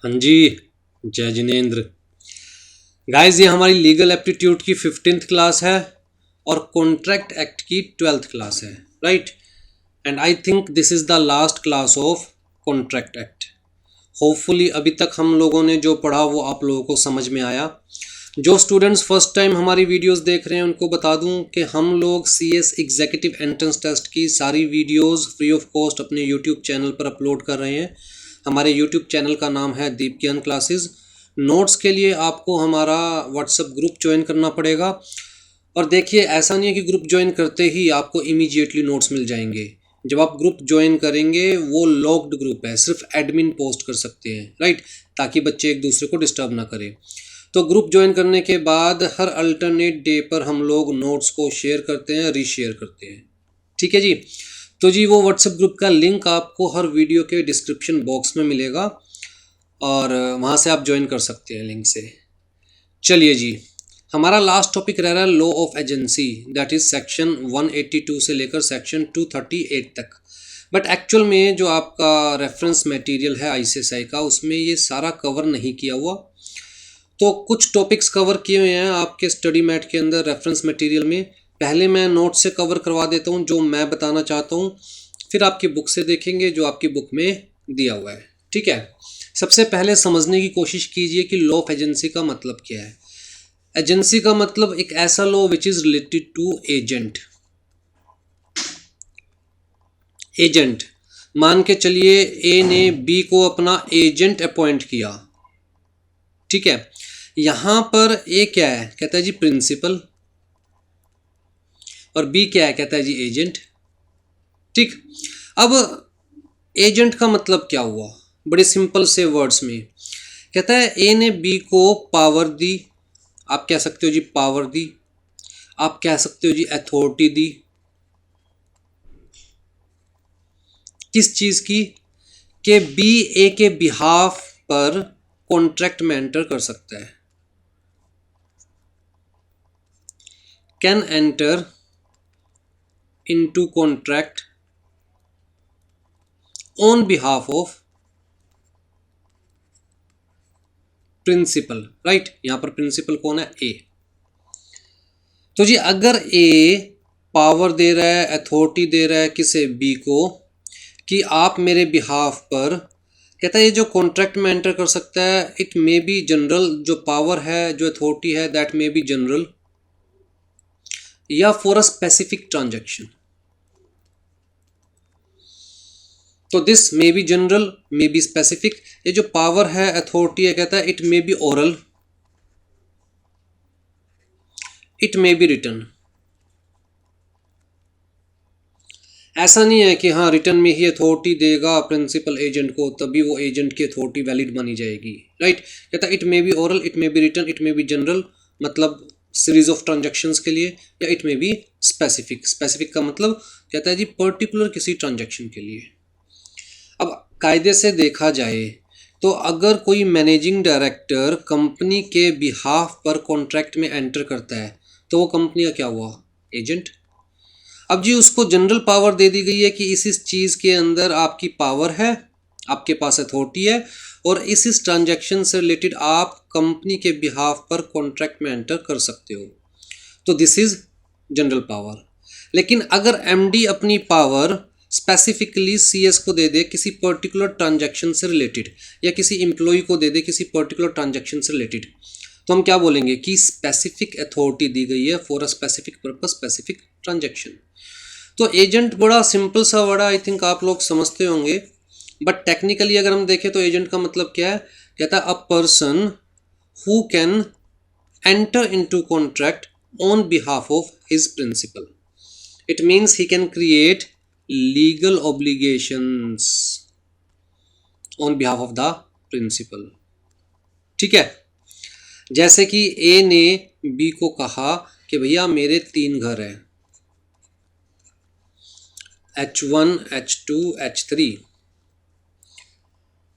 हाँ जी। जय जिनेंद्र। गाइस, ये हमारी लीगल एप्टीट्यूड की 15th क्लास है और कॉन्ट्रैक्ट एक्ट की 12th क्लास है, right. And I think this is the last class of contract act. Hopefully अभी तक हम लोगों ने जो पढ़ा वो आप लोगों को समझ में आया। जो स्टूडेंट्स फर्स्ट टाइम हमारी वीडियोस देख रहे हैं उनको बता दूं कि हम लोग CS एग्जीक्यूटिव एंट्रेंस टेस्ट की सारी वीडियोस फ्री ऑफ कॉस्ट अपने यूट्यूब चैनल पर अपलोड कर रहे हैं। हमारे यूट्यूब चैनल का नाम है दीप ज्ञान क्लासेस। नोट्स के लिए आपको हमारा व्हाट्सएप ग्रुप ज्वाइन करना पड़ेगा। और देखिए, ऐसा नहीं है कि ग्रुप ज्वाइन करते ही आपको इमीडिएटली नोट्स मिल जाएंगे। जब आप ग्रुप ज्वाइन करेंगे वो लॉक्ड ग्रुप है, सिर्फ एडमिन पोस्ट कर सकते हैं, राइट, ताकि बच्चे एक दूसरे को डिस्टर्ब ना करें। तो ग्रुप ज्वाइन करने के बाद हर अल्टरनेट डे पर हम लोग नोट्स को शेयर करते हैं, रीशेयर करते हैं, ठीक है जी। तो जी, वो व्हाट्सएप ग्रुप का लिंक आपको हर वीडियो के डिस्क्रिप्शन बॉक्स में मिलेगा और वहाँ से आप ज्वाइन कर सकते हैं लिंक से। चलिए जी, हमारा लास्ट टॉपिक रह रहा है law of agency, that is section 182 से लेकर सेक्शन 238 तक। बट एक्चुअल में जो आपका रेफरेंस मटेरियल है ICSI का, उसमें ये सारा कवर नहीं किया हुआ। तो कुछ टॉपिक्स कवर किए हुए हैं आपके स्टडी मैट के अंदर रेफरेंस मटेरियल में। पहले मैं नोट से कवर करवा देता हूँ जो मैं बताना चाहता हूँ, फिर आपकी बुक से देखेंगे जो आपकी बुक में दिया हुआ है, ठीक है। सबसे पहले समझने की कोशिश कीजिए कि लॉ ऑफ एजेंसी का मतलब क्या है। एजेंसी का मतलब एक ऐसा law which is related to agent. Agent मान के चलिए ए ने बी को अपना एजेंट अपॉइंट किया, ठीक है। यहां पर ए क्या है, कहता है जी प्रिंसिपल, और बी क्या है, कहता है जी एजेंट, ठीक। अब एजेंट का मतलब क्या हुआ, बड़े सिंपल से वर्ड्स में कहता है ए ने बी को पावर दी। आप कह सकते हो जी पावर दी, आप कह सकते हो जी अथॉरिटी दी। किस चीज की, कि बी ए के बिहाफ पर कॉन्ट्रैक्ट में एंटर कर सकता है, can enter into contract on behalf of principal, right. यहां पर प्रिंसिपल कौन है, ए। तो जी अगर ए पावर दे रहा है, अथॉरिटी दे रहा है किसे, बी को, कि आप मेरे बिहाफ पर, कहता है ये जो कॉन्ट्रैक्ट में एंटर कर सकता है, इट मे बी जनरल, जो पावर है, जो अथॉरिटी है, दैट मे बी जनरल, या फॉर अ स्पेसिफिक ट्रांजैक्शन। तो this may be general, may be specific. ये जो पावर है, अथॉरिटी है, कहता है it may be oral, it may be written. ऐसा नहीं है कि हाँ रिटर्न में ही अथॉरिटी देगा प्रिंसिपल एजेंट को तभी वो एजेंट की अथॉरिटी वैलिड मानी जाएगी, राइट। कहता है it may be oral, it may B return, it may be general, मतलब सीरीज ऑफ ट्रांजैक्शंस के लिए, या it may be specific. Specific का मतलब कहता है जी पर्टिकुलर किसी ट्रांजैक्शन के लिए। अब कायदे से देखा जाए तो अगर कोई मैनेजिंग डायरेक्टर कंपनी के बिहाफ पर कॉन्ट्रैक्ट में एंटर करता है तो वो कंपनी का क्या हुआ, एजेंट। अब जी उसको जनरल पावर दे दी गई है कि इस चीज़ के अंदर आपकी पावर है, आपके पास अथॉरिटी है, और इस ट्रांजैक्शन से रिलेटेड आप कंपनी के बिहाफ पर कॉन्ट्रैक्ट में एंटर कर सकते हो। तो दिस इज जनरल पावर। लेकिन अगर MD अपनी पावर स्पेसिफिकली CS को दे दे किसी पर्टिकुलर ट्रांजैक्शन से रिलेटेड, या किसी एम्प्लॉय को दे दे किसी पर्टिकुलर ट्रांजैक्शन से रिलेटेड, तो हम क्या बोलेंगे कि स्पेसिफिक अथॉरिटी दी गई है for a specific purpose, specific transaction. तो एजेंट बड़ा सिंपल सा वर्ड है, आई थिंक आप लोग समझते होंगे। बट टेक्निकली अगर हम देखें तो एजेंट का मतलब क्या है, कहता है a person who can enter into contract on behalf of his principal. It means he can create legal obligations on behalf of the principal, ठीक है। जैसे कि ए ने बी को कहा कि भैया मेरे 3 घर हैं, H1, H2, H3,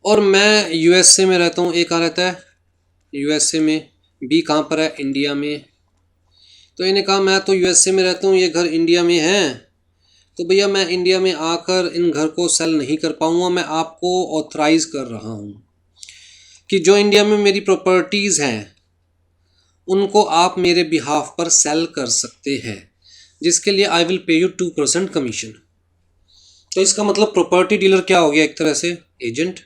और मैं USA में रहता हूँ। ए कहाँ रहता है, USA में। बी कहाँ पर है, इंडिया में। तो इन्हें कहा मैं तो USA में रहता हूँ, ये घर इंडिया में है, तो भैया मैं इंडिया में आकर इन घर को सेल नहीं कर पाऊँगा, मैं आपको ऑथराइज़ कर रहा हूँ। कि जो इंडिया में मेरी प्रॉपर्टीज़ हैं उनको आप मेरे बिहाफ पर सेल कर सकते हैं, जिसके लिए I will pay you 2% commission. तो इसका मतलब प्रॉपर्टी डीलर क्या हो गया, एक तरह से एजेंट।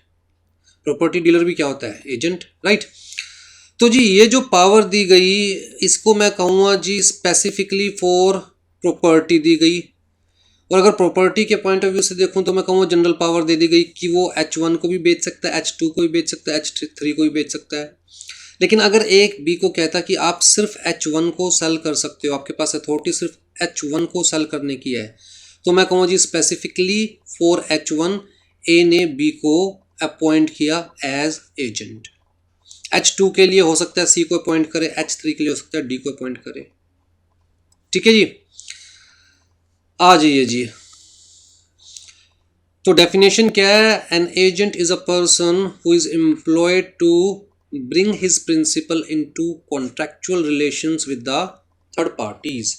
प्रॉपर्टी डीलर भी क्या होता है, एजेंट, राइट। तो जी ये जो पावर दी गई इसको मैं कहूँगा जी स्पेसिफिकली फॉर प्रॉपर्टी दी गई। और अगर प्रॉपर्टी के पॉइंट ऑफ व्यू से देखूं तो मैं कहूँगा जनरल पावर दे दी गई कि वो H1 को भी बेच सकता है, H2 को भी बेच सकता है, H3 को भी बेच सकता है। लेकिन अगर एक बी को कहता कि आप सिर्फ H1 को सेल कर सकते हो, आपके पास अथॉरिटी सिर्फ H1 को सेल करने की है, तो मैं कहूँगा जी स्पेसिफिकली फॉर H1 ए ने बी को अपॉइंट किया एज एजेंट। H2 के लिए हो सकता है सी को अपॉइंट करे, H3 के लिए हो सकता है डी को अपॉइंट करे। ठीक है जी, आ जाइए जी। तो डेफिनेशन क्या है, an agent is a person who is employed to bring his principal into contractual relations with the third parties.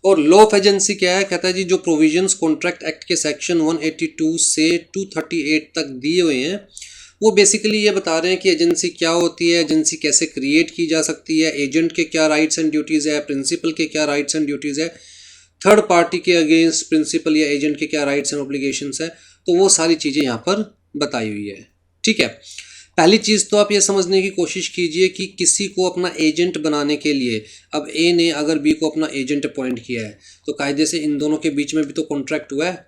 और लॉ ऑफ एजेंसी क्या है, कहता है जी जो प्रोविजंस कॉन्ट्रैक्ट एक्ट के सेक्शन 182 से 238 तक दिए हुए हैं वो बेसिकली ये बता रहे हैं कि एजेंसी क्या होती है, एजेंसी कैसे क्रिएट की जा सकती है, एजेंट के क्या राइट्स एंड ड्यूटीज़ है, प्रिंसिपल के क्या राइट्स एंड ड्यूटीज़ है, थर्ड पार्टी के अगेंस्ट प्रिंसिपल या एजेंट के क्या राइट्स एंड ऑब्लिगेशंस है। तो वो सारी चीज़ें यहाँ पर बताई हुई है। ठीक है, पहली चीज़ तो आप ये समझने की कोशिश कीजिए कि किसी को अपना एजेंट बनाने के लिए, अब ए ने अगर बी को अपना एजेंट अपॉइंट किया है तो कायदे से इन दोनों के बीच में भी तो कॉन्ट्रैक्ट हुआ है,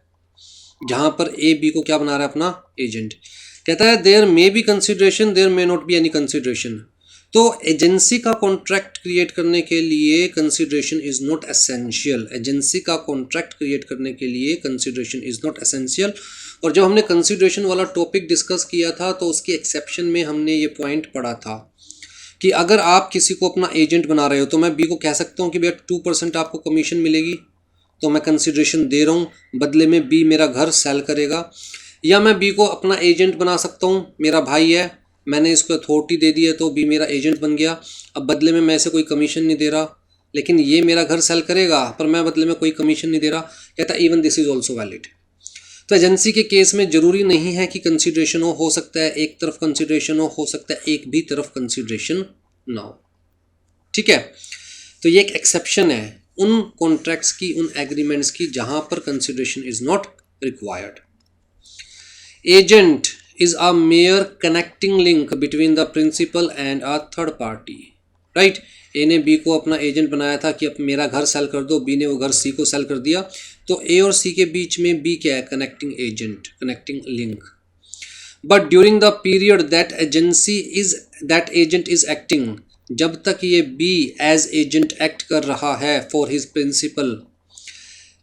जहाँ पर ए बी को क्या बना रहा है, अपना एजेंट। कहता है there may be consideration, there may not be any consideration. तो एजेंसी का कॉन्ट्रैक्ट क्रिएट करने के लिए consideration is not essential. Agency का कॉन्ट्रैक्ट क्रिएट करने के लिए कंसिडरेशन इज नॉट एसेंशियल। और जब हमने कंसिडरेशन वाला टॉपिक डिस्कस किया था तो उसके एक्सेप्शन में हमने ये पॉइंट पढ़ा था कि अगर आप किसी को अपना एजेंट बना रहे हो तो मैं बी को कह सकता हूँ कि भैया 2% आपको कमीशन मिलेगी, तो मैं कंसिडरेशन दे रहा हूँ, बदले में बी मेरा घर सेल करेगा। या मैं बी को अपना एजेंट बना सकता हूँ, मेरा भाई है, मैंने इसको अथॉरिटी दे दी है तो बी मेरा एजेंट बन गया। अब बदले में मैं इसे कोई कमीशन नहीं दे रहा, लेकिन ये मेरा घर सेल करेगा पर मैं बदले में कोई कमीशन नहीं दे रहा। कहता है even this is also valid. तो एजेंसी के केस में ज़रूरी नहीं है कि कंसिडरेशन हो सकता है एक तरफ कंसिडरेशन हो सकता है एक भी तरफ कंसिडरेशन ना हो। ठीक है, तो ये एक एक्सेप्शन है उन कॉन्ट्रैक्ट्स की, उन एग्रीमेंट्स की जहाँ पर consideration is not required. Agent is a mere connecting link between the principal and a third party, right? ए ने बी को अपना एजेंट बनाया था कि अब मेरा घर सेल कर दो, बी ने वो घर सी को सेल कर दिया, तो ए और सी के बीच में बी क्या है, connecting agent, connecting link. But during the period that agent is acting, जब तक ये बी एज एजेंट एक्ट कर रहा है for his principal,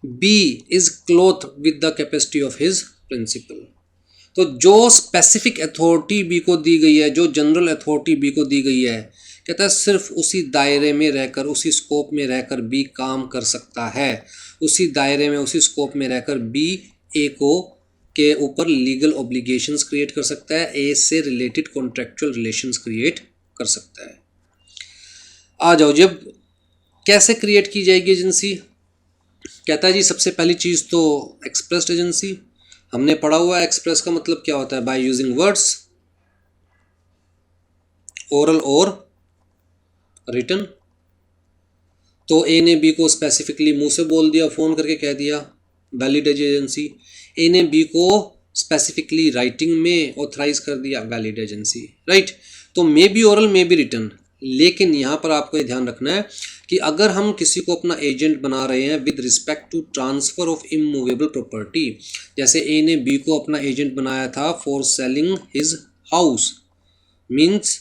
B is cloth with the capacity of his principal. तो जो स्पेसिफिक अथॉरिटी बी को दी गई है, जो जनरल अथॉरिटी बी को दी गई है, कहता है सिर्फ उसी दायरे में रहकर, उसी स्कोप में रहकर बी काम कर सकता है। उसी दायरे में, उसी स्कोप में रहकर बी ए को के ऊपर लीगल ऑब्लिगेशंस क्रिएट कर सकता है, ए से रिलेटेड कॉन्ट्रैक्चुअल रिलेशंस क्रिएट कर सकता है। आ जाओ, जब कैसे क्रिएट की जाएगी एजेंसी। कहता है जी सबसे पहली चीज़ तो एक्सप्रेस्ड एजेंसी। हमने पढ़ा हुआ है एक्सप्रेस का मतलब क्या होता है, बाय यूजिंग वर्ड्स, ओरल और रिटन। तो ए ने बी को स्पेसिफिकली मुंह से बोल दिया, फ़ोन करके कह दिया, वैलिड एजेंसी। ए ने बी को स्पेसिफिकली राइटिंग में ऑथराइज कर दिया, वैलिड एजेंसी, राइट। तो may be oral may be written, लेकिन यहाँ पर आपको ये ध्यान रखना है कि अगर हम किसी को अपना एजेंट बना रहे हैं with respect to transfer of immovable property, जैसे ए ने बी को अपना एजेंट बनाया था for selling his house, means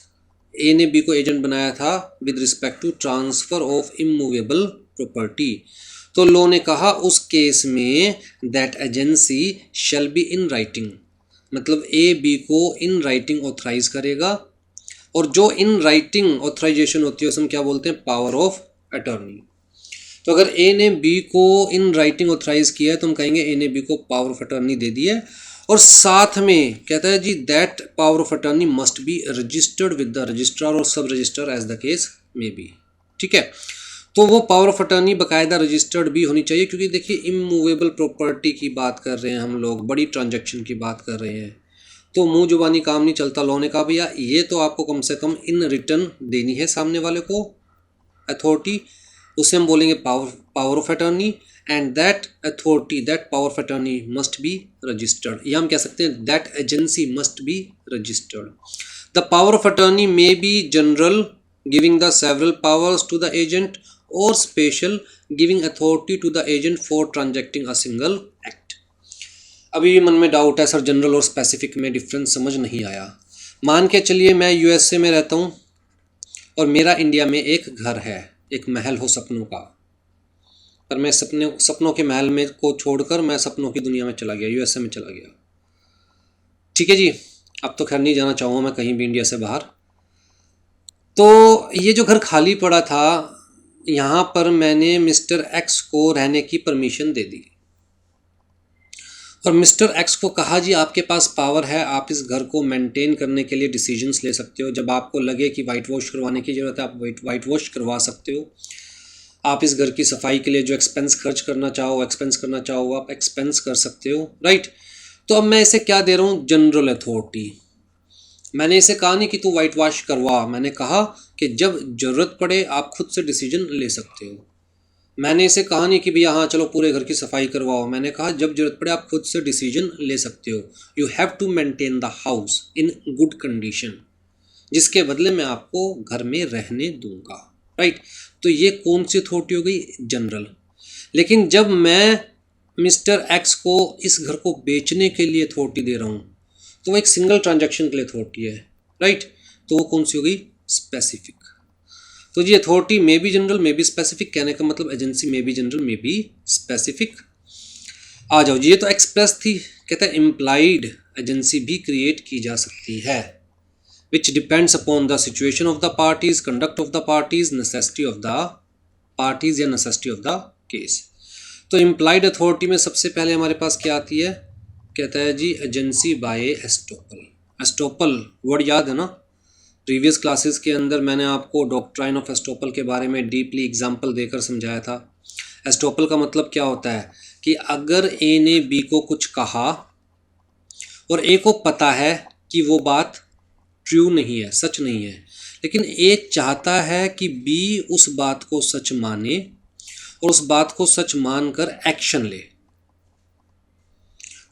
A ने बी को एजेंट बनाया था with respect to transfer of immovable property, तो लॉ ने कहा उस केस में that agency shall be in writing, मतलब ए बी को इन राइटिंग ऑथराइज करेगा। और जो इन राइटिंग ऑथराइजेशन होती है उसे हम क्या बोलते हैं, पावर ऑफ अटॉर्नी। तो अगर ए ने बी को इन राइटिंग ऑथराइज किया है तो हम कहेंगे ए ने बी को पावर ऑफ अटॉर्नी दे दी है। और साथ में कहता है जी that power of attorney must be registered with the registrar और sub registrar as the case may be. ठीक है, तो वो पावर ऑफ अटॉर्नी बाकायदा रजिस्टर्ड भी होनी चाहिए, क्योंकि देखिए इमूवेबल प्रॉपर्टी की बात कर रहे हैं हम लोग, बड़ी ट्रांजैक्शन की बात कर रहे हैं, तो मुंह जुबानी काम नहीं चलता लॉ ने कहा भैया ये तो आपको कम से कम इन रिटर्न देनी है सामने वाले को अथॉरिटी, उसे हम बोलेंगे power of attorney, and that authority that power of attorney must be registered, या हम कह सकते हैं that agency must be registered. The power of attorney may be general giving the several powers to the agent और special giving authority to the agent for transacting a single act. अभी मन में doubt है sir general और specific में difference समझ नहीं आया। मान के चलिए मैं यूएसए में रहता हूँ और मेरा इंडिया में एक घर है, एक महल हो सपनों का, पर मैं सपनों के महल में को छोड़कर मैं सपनों की दुनिया में चला गया, यूएसए में चला गया। ठीक है जी, अब तो खैर नहीं जाना चाहूँगा मैं कहीं भी इंडिया से बाहर। तो ये जो घर खाली पड़ा था यहाँ पर मैंने मिस्टर एक्स को रहने की परमिशन दे दी और मिस्टर एक्स को कहा जी आपके पास पावर है, आप इस घर को मेंटेन करने के लिए डिसीजंस ले सकते हो, जब आपको लगे कि वाइट वॉश करवाने की ज़रूरत है आप वाइट वॉश करवा सकते हो, आप इस घर की सफाई के लिए जो एक्सपेंस खर्च करना चाहो एक्सपेंस करना चाहो आप एक्सपेंस कर सकते हो, राइट। तो अब मैं इसे क्या दे रहा हूँ, जनरल अथॉरिटी। मैंने इसे कहा नहीं कि तू वाइट वॉश करवा, मैंने कहा कि जब ज़रूरत पड़े आप खुद से डिसीजन ले सकते हो। मैंने इसे कहा नहीं कि भैया हाँ चलो पूरे घर की सफाई करवाओ, मैंने कहा जब जरूरत पड़े आप खुद से डिसीजन ले सकते हो। You have to maintain the house in good condition, जिसके बदले मैं आपको घर में रहने दूंगा, राइट। तो ये कौन सी अथॉरिटी हो गई, जनरल। लेकिन जब मैं मिस्टर एक्स को इस घर को बेचने के लिए अथॉरिटी दे रहा हूँ तो वो एक सिंगल ट्रांजैक्शन के लिए अथॉरिटी है, राइट। तो वो कौन सी हो गई, स्पेसिफिक। तो जी अथॉरिटी में भी जनरल में भी स्पेसिफिक, कहने का मतलब एजेंसी में भी जनरल में भी स्पेसिफिक। आ जाओ जी, ये तो एक्सप्रेस थी, कहता है इम्प्लाइड एजेंसी भी क्रिएट की जा सकती है, which depends upon the situation of the parties, conduct of the parties, necessity of the parties या नेसेसिटी ऑफ द केस। तो इम्प्लाइड अथॉरिटी में सबसे पहले हमारे पास क्या आती है, कहता है जी agency by estoppel. Estoppel word याद है ना, प्रीवियस क्लासेस के अंदर मैंने आपको डॉक्ट्राइन ऑफ एस्टोपल के बारे में डीपली एग्जाम्पल देकर समझाया था। एस्टोपल का मतलब क्या होता है कि अगर ए ने बी को कुछ कहा और ए को पता है कि वो बात ट्रू नहीं है, सच नहीं है, लेकिन ए चाहता है कि बी उस बात को सच माने और उस बात को सच मानकर एक्शन ले,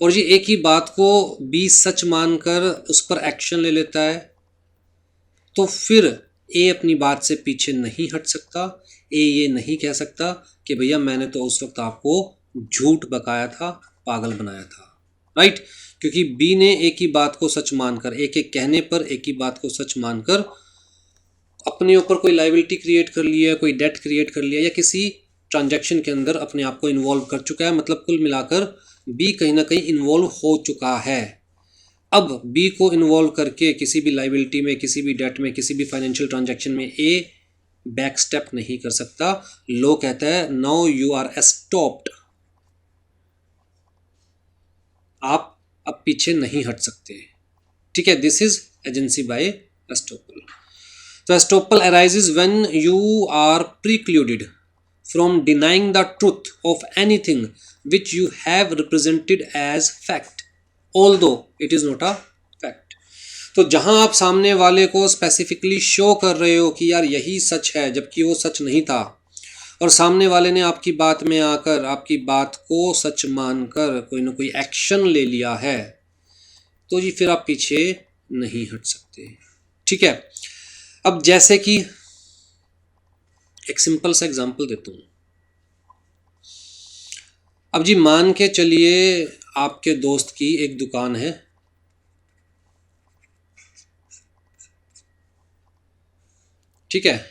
और ये ए की बात को बी सच मानकर उस पर एक्शन ले लेता है, तो फिर ए अपनी बात से पीछे नहीं हट सकता। ए ये नहीं कह सकता कि भैया मैंने तो उस वक्त आपको झूठ बकाया था, पागल बनाया था, राइट। क्योंकि बी ने ए की बात को सच मानकर, ए के कहने पर ए की बात को सच मानकर अपने ऊपर कोई लाइबिलिटी क्रिएट कर लिया, कोई डेट क्रिएट कर लिया, या किसी ट्रांजैक्शन के अंदर अपने आप को इन्वॉल्व कर चुका है। मतलब कुल मिलाकर बी कहीं ना कहीं इन्वॉल्व हो चुका है। अब बी को इन्वॉल्व करके किसी भी लाइबिलिटी में, किसी भी डेट में, किसी भी फाइनेंशियल ट्रांजैक्शन में ए बैक स्टेप नहीं कर सकता। लॉ कहता है नाउ यू आर स्टॉप्ड, आप अब पीछे नहीं हट सकते, ठीक है। This is agency by estoppel. तो estoppel arises when you are precluded from denying the truth of anything which you have represented as fact although it is not a fact। तो जहां आप सामने वाले को स्पेसिफिकली शो कर रहे हो कि यार यही सच है जबकि वो सच नहीं था, और सामने वाले ने आपकी बात में आकर आपकी बात को सच मानकर कोई ना कोई एक्शन ले लिया है, तो जी फिर आप पीछे नहीं हट सकते, ठीक है। अब जैसे कि एक सिंपल सा एग्जांपल देता हूँ। अब जी मान के चलिए आपके दोस्त की एक दुकान है, ठीक है,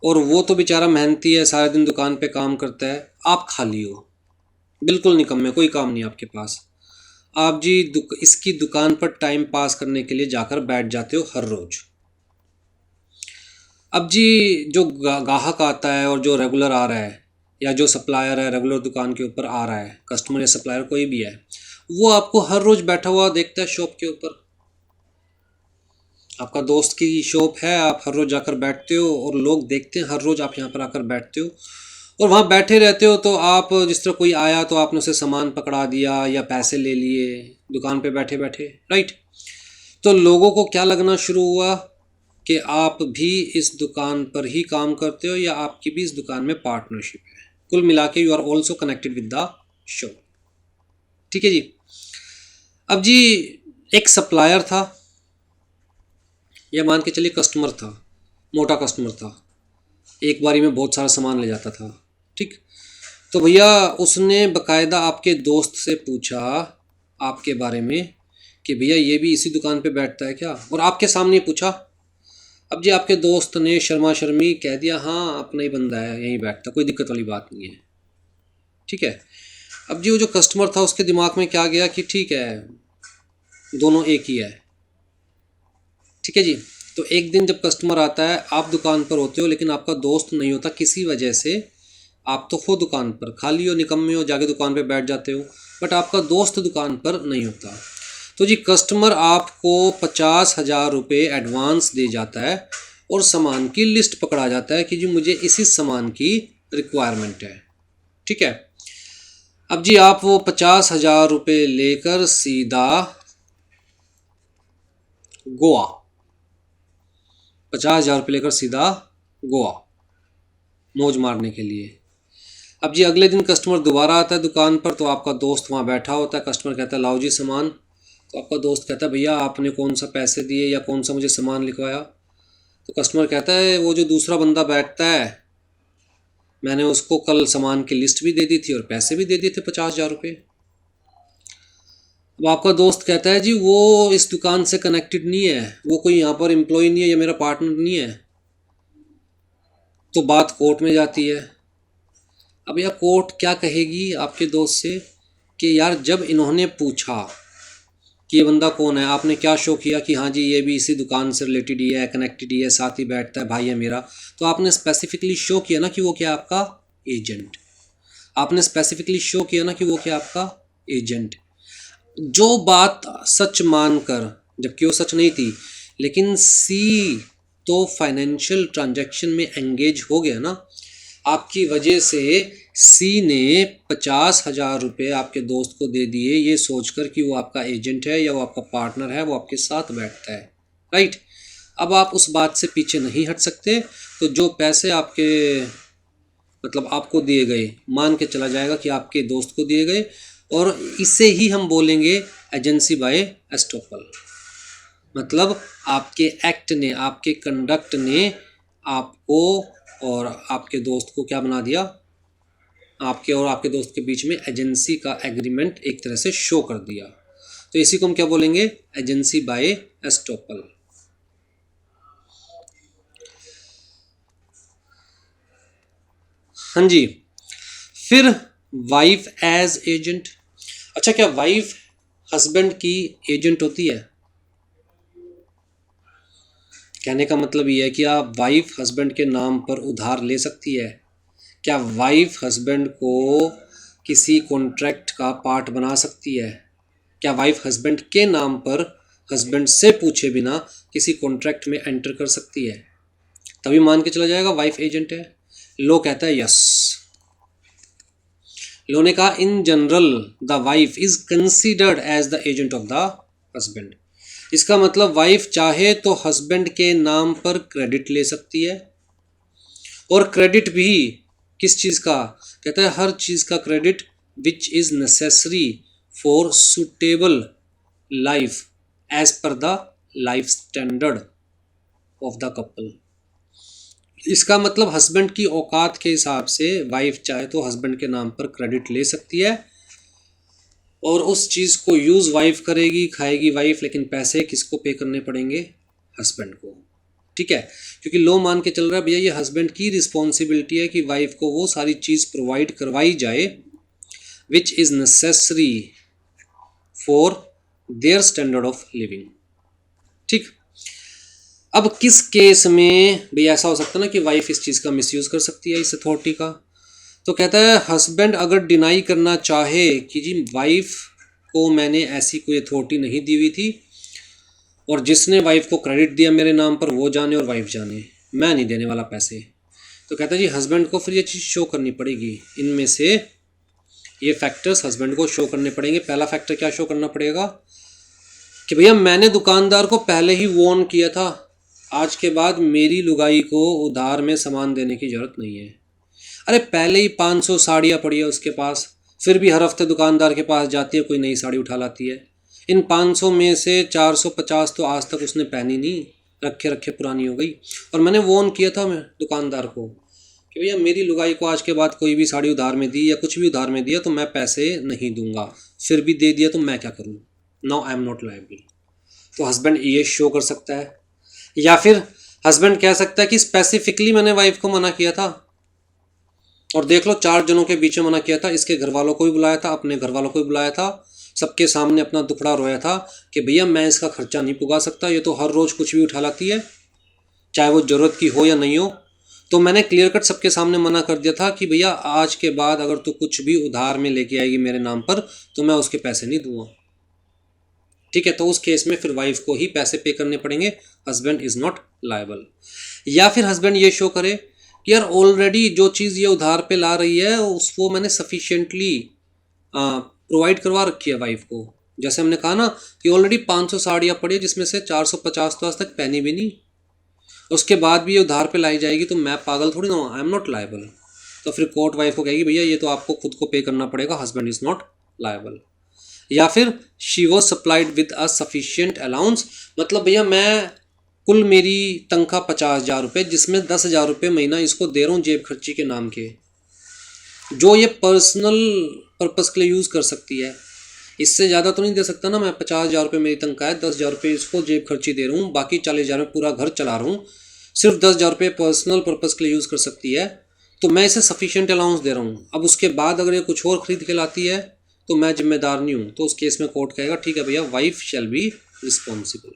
और वो तो बेचारा मेहनती है, सारे दिन दुकान पे काम करता है, आप खाली हो, बिल्कुल निकम्मे, कोई काम नहीं आपके पास। आप जी इसकी दुकान पर टाइम पास करने के लिए जाकर बैठ जाते हो हर रोज। अब जी जो गाहक आता है और जो रेगुलर आ रहा है, या जो सप्लायर है रेगुलर दुकान के ऊपर आ रहा है, कस्टमर या सप्लायर कोई भी है, वो आपको हर रोज बैठा हुआ देखता है शॉप के ऊपर। आपका दोस्त की शॉप है, आप हर रोज जाकर बैठते हो और लोग देखते हैं हर रोज आप यहाँ पर आकर बैठते हो और वहाँ बैठे रहते हो। तो आप जिस तरह कोई आया तो आपने उसे सामान पकड़ा दिया या पैसे ले लिए, दुकान पे बैठे बैठे, राइट। तो लोगों को क्या लगना शुरू हुआ कि आप भी इस दुकान पर ही काम करते हो या आपकी भी इस दुकान में पार्टनरशिप है। कुल मिला के you are also connected with the show. ठीक है जी। अब जी एक सप्लायर था, या मान के चलिए कस्टमर था, मोटा कस्टमर था, एक बारी में बहुत सारा सामान ले जाता था। ठीक। तो भैया उसने बकायदा आपके दोस्त से पूछा आपके बारे में कि भैया ये भी इसी दुकान पे बैठता है क्या, और आपके सामने पूछा। अब जी आपके दोस्त ने शर्मा शर्मी कह दिया हाँ अपना ही बंदा है, यहीं बैठता, कोई दिक्कत वाली बात नहीं है। ठीक है। अब जी वो जो कस्टमर था उसके दिमाग में क्या गया कि ठीक है दोनों एक ही है। ठीक है जी। तो एक दिन जब कस्टमर आता है, आप दुकान पर होते हो लेकिन आपका दोस्त नहीं होता किसी वजह से, आप तो हो दुकान पर, खाली हो निकम्मे हो, जाके दुकान पे बैठ जाते हो, बट आपका दोस्त दुकान पर नहीं होता। तो जी कस्टमर आपको 50,000 रुपये एडवांस दे जाता है और सामान की लिस्ट पकड़ा जाता है कि जी मुझे इसी सामान की रिक्वायरमेंट है। ठीक है। अब जी आप वो 50,000 रुपये लेकर सीधा गोवा, 50,000 रुपये लेकर सीधा गोवा मौज मारने के लिए। अब जी अगले दिन कस्टमर दोबारा आता है दुकान पर, तो आपका दोस्त वहाँ बैठा होता है। कस्टमर कहता है लाओ जी सामान। तो आपका दोस्त कहता है भैया आपने कौन सा पैसे दिए या कौन सा मुझे सामान लिखवाया। तो कस्टमर कहता है वो जो दूसरा बंदा बैठता है, मैंने उसको कल सामान की लिस्ट भी दे दी थी और पैसे भी दे दिए थे 50,000 रुपये। अब आपका दोस्त कहता है जी वो इस दुकान से कनेक्टेड नहीं है, वो कोई यहाँ पर एम्प्लॉय नहीं है या मेरा पार्टनर नहीं है। तो बात कोर्ट में जाती है। अब यह कोर्ट क्या कहेगी आपके दोस्त से कि यार जब इन्होंने पूछा कि ये बंदा कौन है, आपने क्या शो किया कि हाँ जी ये भी इसी दुकान से रिलेटेड ही है, कनेक्टेड ही है, साथ ही बैठता है, भाई है मेरा, तो आपने स्पेसिफिकली शो किया ना कि वो क्या आपका एजेंट। आपने स्पेसिफिकली शो किया ना कि वो क्या आपका एजेंट। जो बात सच मानकर, जबकि वो सच नहीं थी, लेकिन सी तो फाइनेंशियल ट्रांजैक्शन में एंगेज हो गया ना, आपकी वजह से सी ने 50,000 रुपये आपके दोस्त को दे दिए, ये सोचकर कि वो आपका एजेंट है या वो आपका पार्टनर है, वो आपके साथ बैठता है, राइट। अब आप उस बात से पीछे नहीं हट सकते, तो जो पैसे आपके मतलब आपको दिए गए, मान के चला जाएगा कि आपके दोस्त को दिए गए, और इसे ही हम बोलेंगे एजेंसी बाय एस्टोपल। मतलब आपके एक्ट ने, आपके कंडक्ट ने आपको और आपके दोस्त को क्या बना दिया, आपके और आपके दोस्त के बीच में एजेंसी का एग्रीमेंट एक तरह से शो कर दिया। तो इसी को हम क्या बोलेंगे, एजेंसी बाय एस्टोपल। हाँ जी। फिर वाइफ एज एजेंट। अच्छा, क्या वाइफ हस्बैंड की एजेंट होती है? कहने का मतलब ये है कि आप वाइफ हस्बैंड के नाम पर उधार ले सकती है? क्या वाइफ हस्बैंड को किसी कॉन्ट्रैक्ट का पार्ट बना सकती है? क्या वाइफ हस्बैंड के नाम पर हस्बैंड से पूछे बिना किसी कॉन्ट्रैक्ट में एंटर कर सकती है? तभी मान के चला जाएगा वाइफ एजेंट है। लो कहता है यस। लो ने कहा in general the wife is considered as the agent of the husband. इसका मतलब वाइफ चाहे तो हस्बैंड के नाम पर क्रेडिट ले सकती है, और क्रेडिट भी किस चीज़ का? कहता है हर चीज़ का credit which is necessary for suitable life as per the life standard of the couple. इसका मतलब हस्बैंड की औकात के हिसाब से वाइफ चाहे तो हस्बैंड के नाम पर क्रेडिट ले सकती है, और उस चीज़ को यूज़ वाइफ करेगी, खाएगी वाइफ, लेकिन पैसे किसको पे करने पड़ेंगे? हस्बैंड को। ठीक है, क्योंकि लो मान के चल रहा है भैया ये हस्बैंड की रिस्पॉन्सिबिलिटी है कि वाइफ को वो सारी चीज़ प्रोवाइड करवाई जाए विच is necessary for their standard of living. ठीक। अब किस केस में भी ऐसा हो सकता है ना कि वाइफ इस चीज़ का मिसयूज़ कर सकती है, इस अथॉरिटी का? तो कहता है हस्बैंड अगर डिनाई करना चाहे कि जी वाइफ को मैंने ऐसी कोई अथॉरिटी नहीं दी हुई थी, और जिसने वाइफ को क्रेडिट दिया मेरे नाम पर वो जाने और वाइफ जाने, मैं नहीं देने वाला पैसे, तो कहता है जी हस्बैंड को फिर ये चीज़ शो करनी पड़ेगी। इनमें से ये फैक्टर्स हस्बैंड को शो करने पड़ेंगे। पहला फैक्टर क्या शो करना पड़ेगा कि भैया मैंने दुकानदार को पहले ही वार्न किया था, आज के बाद मेरी लुगाई को उधार में सामान देने की ज़रूरत नहीं है। अरे पहले ही 500 साड़ियाँ पड़ी है उसके पास, फिर भी हर हफ्ते दुकानदार के पास जाती है, कोई नई साड़ी उठा लाती है। इन 500 में से 450 तो आज तक उसने पहनी नहीं, रखे रखे पुरानी हो गई। और मैंने वार्न किया था मैं दुकानदार को कि भैया मेरी लुगाई को आज के बाद कोई भी साड़ी उधार में दी या कुछ भी उधार में दिया तो मैं पैसे नहीं दूंगा, फिर भी दे दिया तो मैं क्या करूँ, now I am not liable. तो हस्बैंड ये शो कर सकता है। या फिर हस्बैंड कह सकता है कि स्पेसिफिकली मैंने वाइफ को मना किया था, और देख लो 4 जनों के बीच में मना किया था, इसके घर वालों को भी बुलाया था, अपने घर वालों को भी बुलाया था, सबके सामने अपना दुखड़ा रोया था कि भैया मैं इसका खर्चा नहीं पुगा सकता, ये तो हर रोज़ कुछ भी उठा लाती है, चाहे वो ज़रूरत की हो या नहीं हो। तो मैंने क्लियर कट सबके सामने मना कर दिया था कि भैया आज के बाद अगर तू कुछ भी उधार में लेके आएगी मेरे नाम पर तो मैं उसके पैसे नहीं दूंगा। ठीक है, तो उस केस में फिर वाइफ को ही पैसे पे करने पड़ेंगे, हस्बैंड इज़ नॉट लायबल। या फिर हस्बैंड ये शो करे कि यार ऑलरेडी जो चीज़ ये उधार पे ला रही है उसको मैंने सफिशिएंटली प्रोवाइड करवा रखी है वाइफ को। जैसे हमने कहा ना कि ऑलरेडी 500 साड़ियाँ पड़ी है जिसमें से 450 तो आज तक पहनी भी नहीं, उसके बाद भी ये उधार पे लाई जाएगी तो मैं पागल थोड़ी ना हूँ, आई एम नॉट लायबल। तो फिर कोर्ट वाइफ को कहेगी भैया ये तो आपको खुद को पे करना पड़ेगा, हस्बैंड इज़ नॉट लायबल। या फिर she was supplied with a sufficient allowance, मतलब भैया मैं कुल मेरी तनख्वाह 50,000 रुपये जिसमें 10,000 रुपये महीना इसको दे रहा हूँ जेब खर्ची के नाम के, जो ये पर्सनल पर्पस के लिए यूज़ कर सकती है। इससे ज़्यादा तो नहीं दे सकता ना मैं, 50,000 रुपये मेरी तनख्वाह है, 10,000 रुपये इसको जेब खर्ची दे रहा हूँ, बाकी 40,000 में पूरा घर चला रहा हूँ, सिर्फ 10,000 रुपये पर्सनल पर्पस के लिए यूज़ कर सकती है, तो मैं इसे सफिशिएंट अलाउंस दे रहा हूँ। अब उसके बाद अगर ये कुछ और ख़रीद के लाती है तो मैं जिम्मेदार नहीं हूँ, तो उस केस में कोर्ट कहेगा ठीक है भैया वाइफ शैल बी रिस्पॉन्सिबल।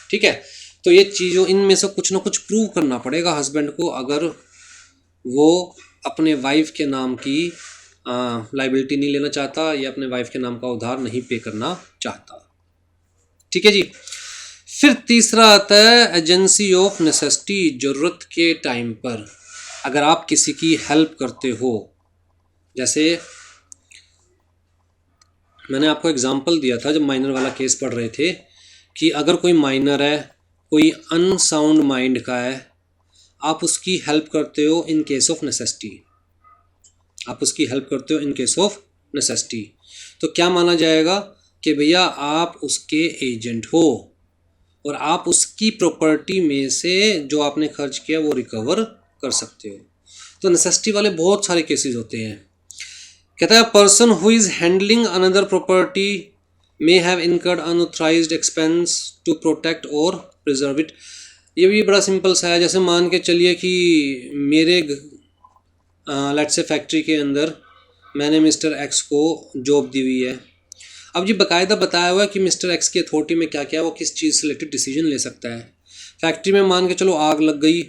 ठीक है, तो ये चीज़ों इनमें से कुछ ना कुछ प्रूव करना पड़ेगा हस्बैंड को अगर वो अपने वाइफ के नाम की लाइबिलिटी नहीं लेना चाहता या अपने वाइफ के नाम का उधार नहीं पे करना चाहता। ठीक है जी। फिर तीसरा आता है एजेंसी ऑफ नेसेसिटी, ज़रूरत के टाइम पर अगर आप किसी की हेल्प करते हो। जैसे मैंने आपको एग्जांपल दिया था जब माइनर वाला केस पढ़ रहे थे कि अगर कोई माइनर है, कोई अनसाउंड माइंड का है, आप उसकी हेल्प करते हो इन केस ऑफ नेसेसिटी, आप उसकी हेल्प करते हो इन केस ऑफ नेसेसिटी, तो क्या माना जाएगा कि भैया आप उसके एजेंट हो और आप उसकी प्रॉपर्टी में से जो आपने खर्च किया वो रिकवर कर सकते हो। तो नेसेसिटी वाले बहुत सारे केसेस होते हैं। कहता है person who is handling another property may have incurred unauthorised expense to protect और प्रिजर्व इट। ये भी बड़ा सिंपल सा है। जैसे मान के चलिए कि मेरे लेट्स से फैक्ट्री के अंदर मैंने मिस्टर एक्स को जॉब दी हुई है। अब जी बाकायदा बताया हुआ है कि मिस्टर एक्स की अथॉरिटी में क्या क्या है, वो किस चीज़ से रिलेटेड डिसीजन ले सकता है। फैक्ट्री में मान के चलो आग लग गई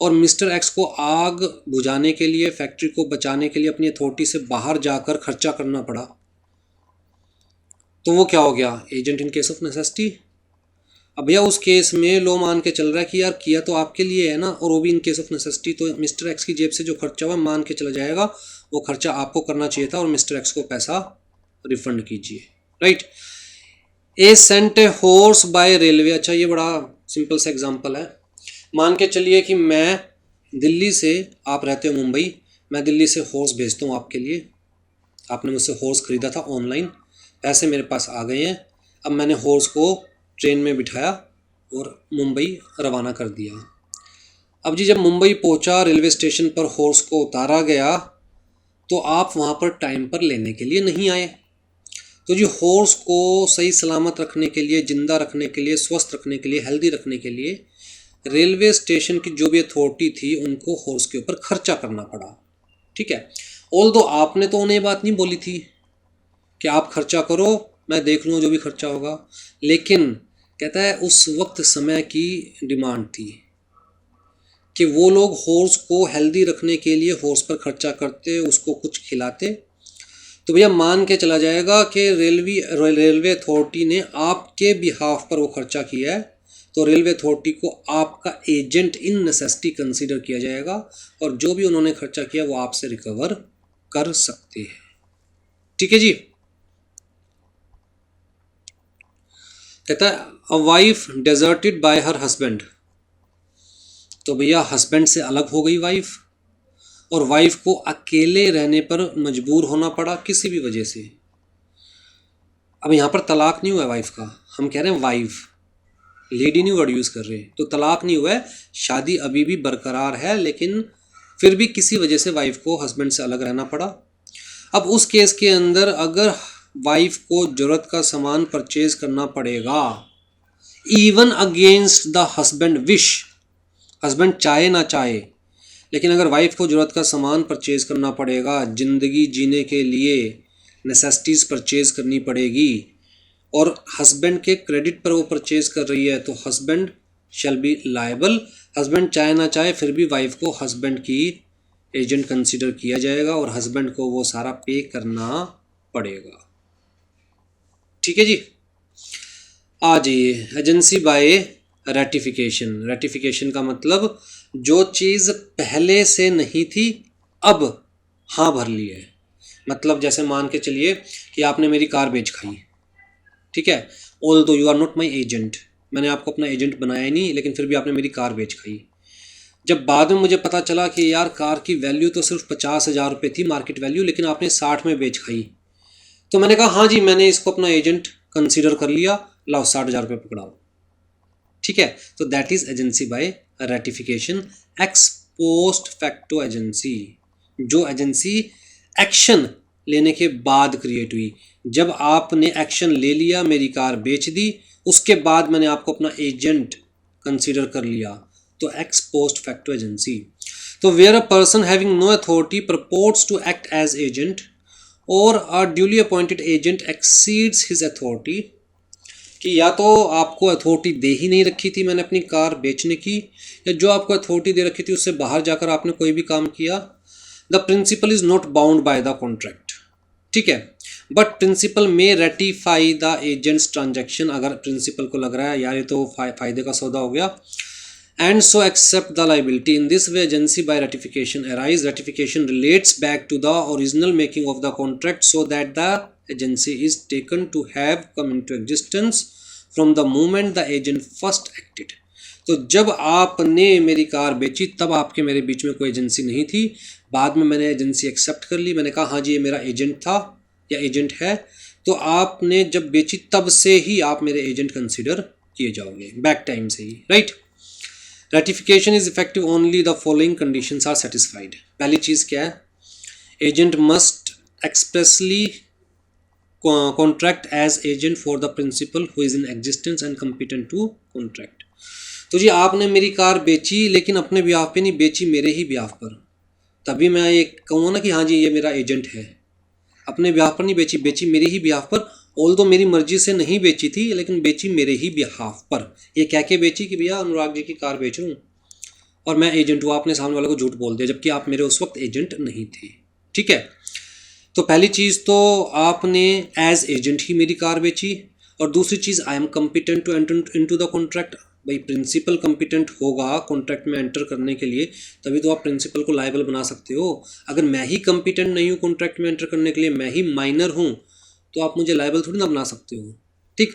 और मिस्टर एक्स को आग बुझाने के लिए, फैक्ट्री को बचाने के लिए अपनी अथॉरिटी से बाहर जाकर खर्चा करना पड़ा, तो वो क्या हो गया, agent in case of necessity. अब भैया उस केस में लो मान के चल रहा है कि यार किया तो आपके लिए है ना, और वो भी इन केस ऑफ नेसेसिटी, तो मिस्टर एक्स की जेब से जो खर्चा हुआ मान के चला जाएगा वो खर्चा आपको करना चाहिए था और मिस्टर एक्स को पैसा रिफंड कीजिए। Right. A sent a horse by railway. अच्छा ये बड़ा सिंपल सा एग्जांपल है। मान के चलिए कि मैं दिल्ली से, आप रहते हो मुंबई, मैं दिल्ली से हॉर्स भेजता हूँ आपके लिए, आपने मुझसे हॉर्स ख़रीदा था ऑनलाइन, पैसे मेरे पास आ गए हैं, अब मैंने हॉर्स को ट्रेन में बिठाया और मुंबई रवाना कर दिया। अब जी जब मुंबई पहुँचा, रेलवे स्टेशन पर हॉर्स को उतारा गया तो आप वहाँ पर टाइम पर लेने के लिए नहीं आए। तो जी हॉर्स को सही सलामत रखने के लिए, ज़िंदा रखने के लिए, स्वस्थ रखने के लिए, हेल्दी रखने के लिए रेलवे स्टेशन की जो भी अथॉरिटी थी उनको हॉर्स के ऊपर खर्चा करना पड़ा। ठीक है, ऑल्दो आपने तो उन्हें बात नहीं बोली थी कि आप खर्चा करो, मैं देख लूँ जो भी खर्चा होगा, लेकिन कहता है उस वक्त समय की डिमांड थी कि वो लोग हॉर्स को हेल्दी रखने के लिए हॉर्स पर खर्चा करते, उसको कुछ खिलाते। तो भैया मान के चला जाएगा कि रेलवे अथॉरिटी ने आपके बिहाफ पर वो खर्चा किया है, तो रेलवे अथॉरिटी को आपका एजेंट इन नेसेसिटी कंसीडर किया जाएगा और जो भी उन्होंने खर्चा किया वो आपसे रिकवर कर सकते हैं। ठीक है जी। कहता है a wife deserted bye her husband, तो भैया हस्बैंड से अलग हो गई वाइफ, और वाइफ को अकेले रहने पर मजबूर होना पड़ा किसी भी वजह से। अब यहाँ पर तलाक नहीं हुआ है वाइफ का, हम कह रहे हैं वाइफ, लेडी नहीं वर्ड यूज़ कर रहे, तो तलाक नहीं हुआ है, शादी अभी भी बरकरार है, लेकिन फिर भी किसी वजह से वाइफ को हस्बैंड से अलग रहना पड़ा। अब उस केस के अंदर अगर वाइफ को ज़रूरत का सामान परचेज करना पड़ेगा, even against the husband wish, husband चाहे ना चाहे, लेकिन अगर वाइफ को ज़रूरत का सामान परचेज करना पड़ेगा, ज़िंदगी जीने के लिए नेसेसिटीज़ परचेज करनी पड़ेगी, और हस्बैंड के क्रेडिट पर वो परचेज कर रही है, तो husband shall be liable. Husband चाहे ना चाहे फिर भी वाइफ को हस्बैंड की एजेंट कंसीडर किया जाएगा और हस्बैंड को वो सारा पे करना पड़ेगा। ठीक है जी। आ जाइए एजेंसी बाय रेटिफिकेशन। रेटिफिकेशन का मतलब जो चीज़ पहले से नहीं थी अब हाँ भर ली है। मतलब जैसे मान के चलिए कि आपने मेरी कार बेच खाई, ठीक है, although you are not my agent, मैंने आपको अपना एजेंट बनाया ही नहीं, लेकिन फिर भी आपने मेरी कार बेच खाई। जब बाद में मुझे पता चला कि यार कार की वैल्यू तो सिर्फ 50,000 रुपये थी मार्केट वैल्यू, लेकिन आपने 60 में बेच खाई, तो मैंने कहा हाँ जी मैंने इसको अपना एजेंट कंसीडर कर लिया, लाओ 60,000 रुपये पकड़ाओ। ठीक है, तो that is agency by ratification. X post facto agency, जो एजेंसी एक्शन लेने के बाद क्रिएट हुई। जब आपने एक्शन ले लिया, मेरी कार बेच दी, उसके बाद मैंने आपको अपना एजेंट कंसीडर कर लिया, तो एक्स पोस्ट फैक्टो एजेंसी। तो where a person having no authority purports to act as agent और a duly appointed agent exceeds his authority, कि या तो आपको अथॉरिटी दे ही नहीं रखी थी मैंने अपनी कार बेचने की, या जो आपको अथॉरिटी दे रखी थी उससे बाहर जाकर आपने कोई भी काम किया, the principal is not bound by the contract. ठीक है, but principal may ratify the agent's transaction. अगर प्रिंसिपल को लग रहा है यार ये तो फायदे का सौदा हो गया, and so accept the liability. In this way agency by ratification arise. Ratification relates back to the original making of the contract so that the agency is taken to have come into existence from the moment the agent first acted. तो जब आपने मेरी car बेची तब आपके मेरे बीच में कोई एजेंसी नहीं थी, बाद में मैंने एजेंसी एक्सेप्ट कर ली, मैंने कहा हाँ जी ये मेरा एजेंट था या एजेंट है, तो आपने जब बेची तब से ही आप मेरे एजेंट कंसिडर किए जाओगे, बैक टाइम से ही, right. Ratification is effective only the following conditions are satisfied. पहली चीज़ क्या है, agent must expressly contract as agent for the principal who is in existence and competent to contract. तो जी आपने मेरी कार बेची लेकिन अपने ब्याह पे नहीं बेची, मेरे ही ब्याह पर, तभी मैं ये कहूँ ना कि हाँ जी ये मेरा एजेंट है। अपने ब्याह पर नहीं बेची, बेची मेरे ही ब्याह पर, ऑल तो मेरी मर्जी से नहीं बेची थी लेकिन बेची मेरे ही बिहाफ पर। ये कह के बेची कि भैया अनुराग जी की कार बेच रहा हूँ और मैं एजेंट हूँ, आपने सामने वाले को झूठ बोल दिया जबकि आप मेरे उस वक्त एजेंट नहीं थे। ठीक है, तो पहली चीज़ तो आपने एज एजेंट ही मेरी कार बेची, और दूसरी चीज़ I am competent to enter into the contract. भाई प्रिंसिपल कम्पिटेंट होगा कॉन्ट्रैक्ट में एंटर करने के लिए, तभी तो आप प्रिंसिपल को लायबल बना सकते हो। अगर मैं ही कम्पिटेंट नहीं हूँ कॉन्ट्रैक्ट में एंटर करने के लिए, मैं ही माइनर हूँ, तो आप मुझे लायबल थोड़ी ना बना सकते हो। ठीक,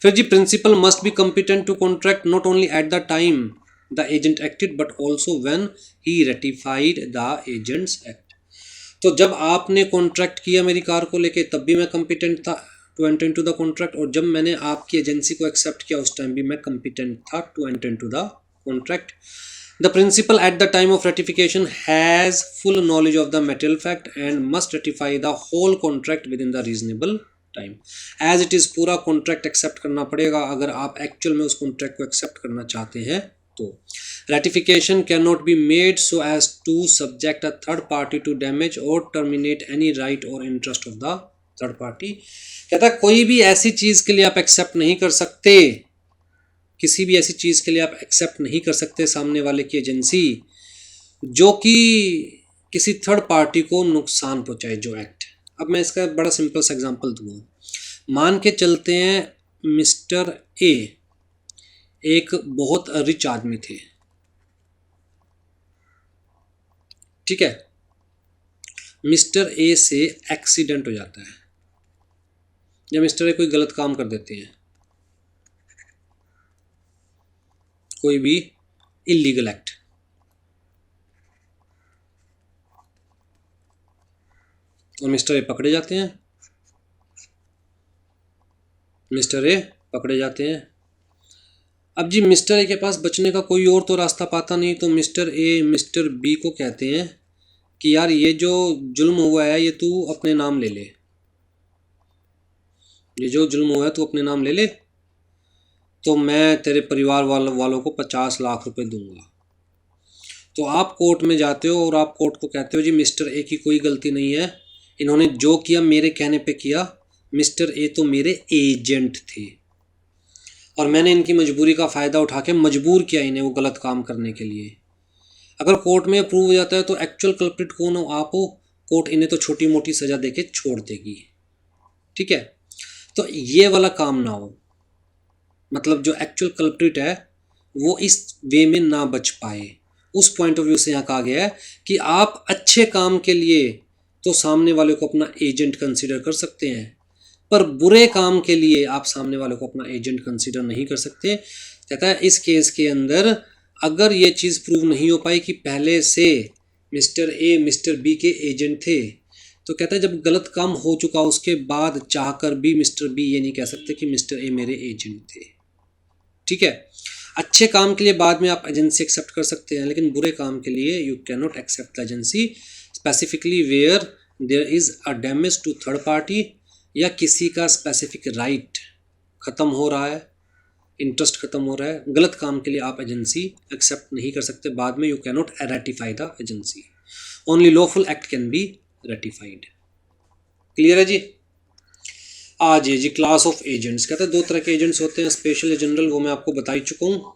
फिर जी principal must be competent to contract not only at the time the agent acted but also when he ratified the agent's act. तो जब आपने कॉन्ट्रैक्ट किया मेरी कार को लेके तब भी मैं कम्पिटेंट था to enter into the contract, और जब मैंने आपकी एजेंसी को एक्सेप्ट किया उस टाइम भी मैं कम्पिटेंट था to enter into the contract. The principal at the time of ratification has full knowledge of the material fact and must ratify the whole contract within the reasonable time. As it is पूरा contract accept करना पड़ेगा अगर आप actual में उस contract को accept करना चाहते हैं तो। Ratification cannot be made so as to subject a third party to damage or terminate any right or interest of the third party. कहता है कोई भी ऐसी चीज़ के लिए आप accept नहीं कर सकते, किसी भी ऐसी चीज़ के लिए आप एक्सेप्ट नहीं कर सकते सामने वाले की एजेंसी जो कि किसी थर्ड पार्टी को नुकसान पहुंचाए, जो एक्ट। अब मैं इसका बड़ा सिंपल सा एग्जांपल दूंगा। मान के चलते हैं मिस्टर ए एक बहुत रिच आदमी थे, ठीक है, मिस्टर ए से एक्सीडेंट हो जाता है, या मिस्टर ए कोई गलत काम कर देते हैं, कोई भी इलीगल एक्ट, और मिस्टर ए पकड़े जाते हैं, मिस्टर ए पकड़े जाते हैं। अब जी मिस्टर ए के पास बचने का कोई और तो रास्ता पाता नहीं, तो मिस्टर ए मिस्टर बी को कहते हैं कि यार ये जो जुल्म हुआ है ये तू अपने नाम ले ले, ये जो जुल्म हुआ है तू अपने नाम ले ले, तो मैं तेरे परिवार वालों को 50 लाख रुपए दूंगा। तो आप कोर्ट में जाते हो और आप कोर्ट को कहते हो जी मिस्टर ए की कोई गलती नहीं है, इन्होंने जो किया मेरे कहने पे किया, मिस्टर ए तो मेरे एजेंट थे और मैंने इनकी मजबूरी का फ़ायदा उठा के मजबूर किया इन्हें वो गलत काम करने के लिए। अगर कोर्ट में प्रूव हो जाता है तो एक्चुअल कल्प्रिट कौन हो, आप हो, कोर्ट इन्हें तो छोटी मोटी सज़ा देके छोड़ देगी। ठीक है, तो ये वाला काम ना हो, मतलब जो एक्चुअल कल्प्रिट है वो इस वे में ना बच पाए, उस पॉइंट ऑफ व्यू से यहाँ कहा गया है कि आप अच्छे काम के लिए तो सामने वाले को अपना एजेंट कंसीडर कर सकते हैं, पर बुरे काम के लिए आप सामने वाले को अपना एजेंट कंसीडर नहीं कर सकते। कहता है इस केस के अंदर अगर ये चीज़ प्रूव नहीं हो पाई कि पहले से मिस्टर ए मिस्टर बी के एजेंट थे, तो कहता है जब गलत काम हो चुका उसके बाद चाहकर भी मिस्टर बी ये नहीं कह सकते कि मिस्टर ए मेरे एजेंट थे। ठीक है, अच्छे काम के लिए बाद में आप एजेंसी एक्सेप्ट कर सकते हैं, लेकिन बुरे काम के लिए you can not accept the agency, specifically where there is a damage to third party, या किसी का स्पेसिफिक राइट ख़त्म हो रहा है, इंटरेस्ट ख़त्म हो रहा है, गलत काम के लिए आप एजेंसी एक्सेप्ट नहीं कर सकते बाद में। You can not ratify the agency, only lawful act can be ratified. Clear है जी? आज ये जी क्लास ऑफ एजेंट्स, कहते हैं दो तरह के एजेंट्स होते हैं, स्पेशल या जनरल, वो मैं आपको बता ही चुका हूँ,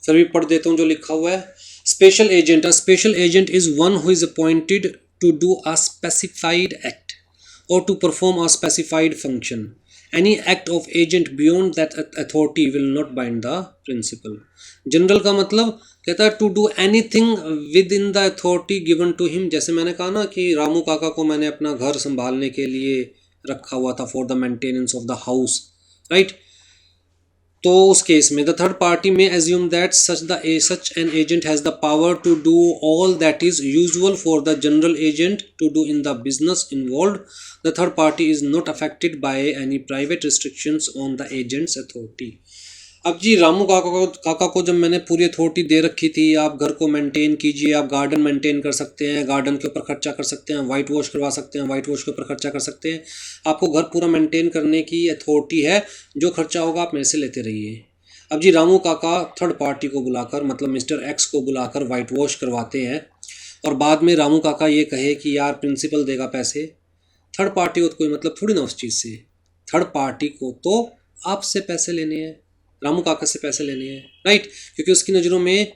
फिर भी पढ़ देता हूँ जो लिखा हुआ है। Special agent, a special agent is one who is appointed to do a specified act or to perform a specified function. Any act of agent beyond that authority will not bind the principal. General का मतलब कहता है to do anything within the authority given to him. जैसे मैंने कहा ना कि रामू काका को मैंने अपना घर संभालने के लिए रखा हुआ था for the maintenance of the house, right. तो उस केस में the third party may assume that such an agent has the power to do all that is usual for the general agent to do in the business involved. The third party is not affected by any private restrictions on the agent's authority. अब जी रामू काका को जब मैंने पूरी authority दे रखी थी, आप घर को मेंटेन कीजिए, आप गार्डन मेंटेन कर सकते हैं, गार्डन के ऊपर खर्चा कर सकते हैं, वाइट वॉश करवा सकते हैं, वाइट वॉश के ऊपर खर्चा कर सकते हैं, आपको घर पूरा मेंटेन करने की अथॉरिटी है, जो खर्चा होगा आप मेरे से लेते रहिए। अब जी रामू काका थर्ड पार्टी को बुलाकर, मतलब मिस्टर एक्स को बुलाकर वाइट वॉश करवाते हैं और बाद में रामू काका ये कहे कि यार प्रिंसिपल देगा पैसे, थर्ड पार्टी को तो कोई मतलब थोड़ी ना उस चीज़ से, थर्ड पार्टी को तो आपसे पैसे लेने हैं, रामू काका से पैसे लेने हैं, राइट, क्योंकि उसकी नज़रों में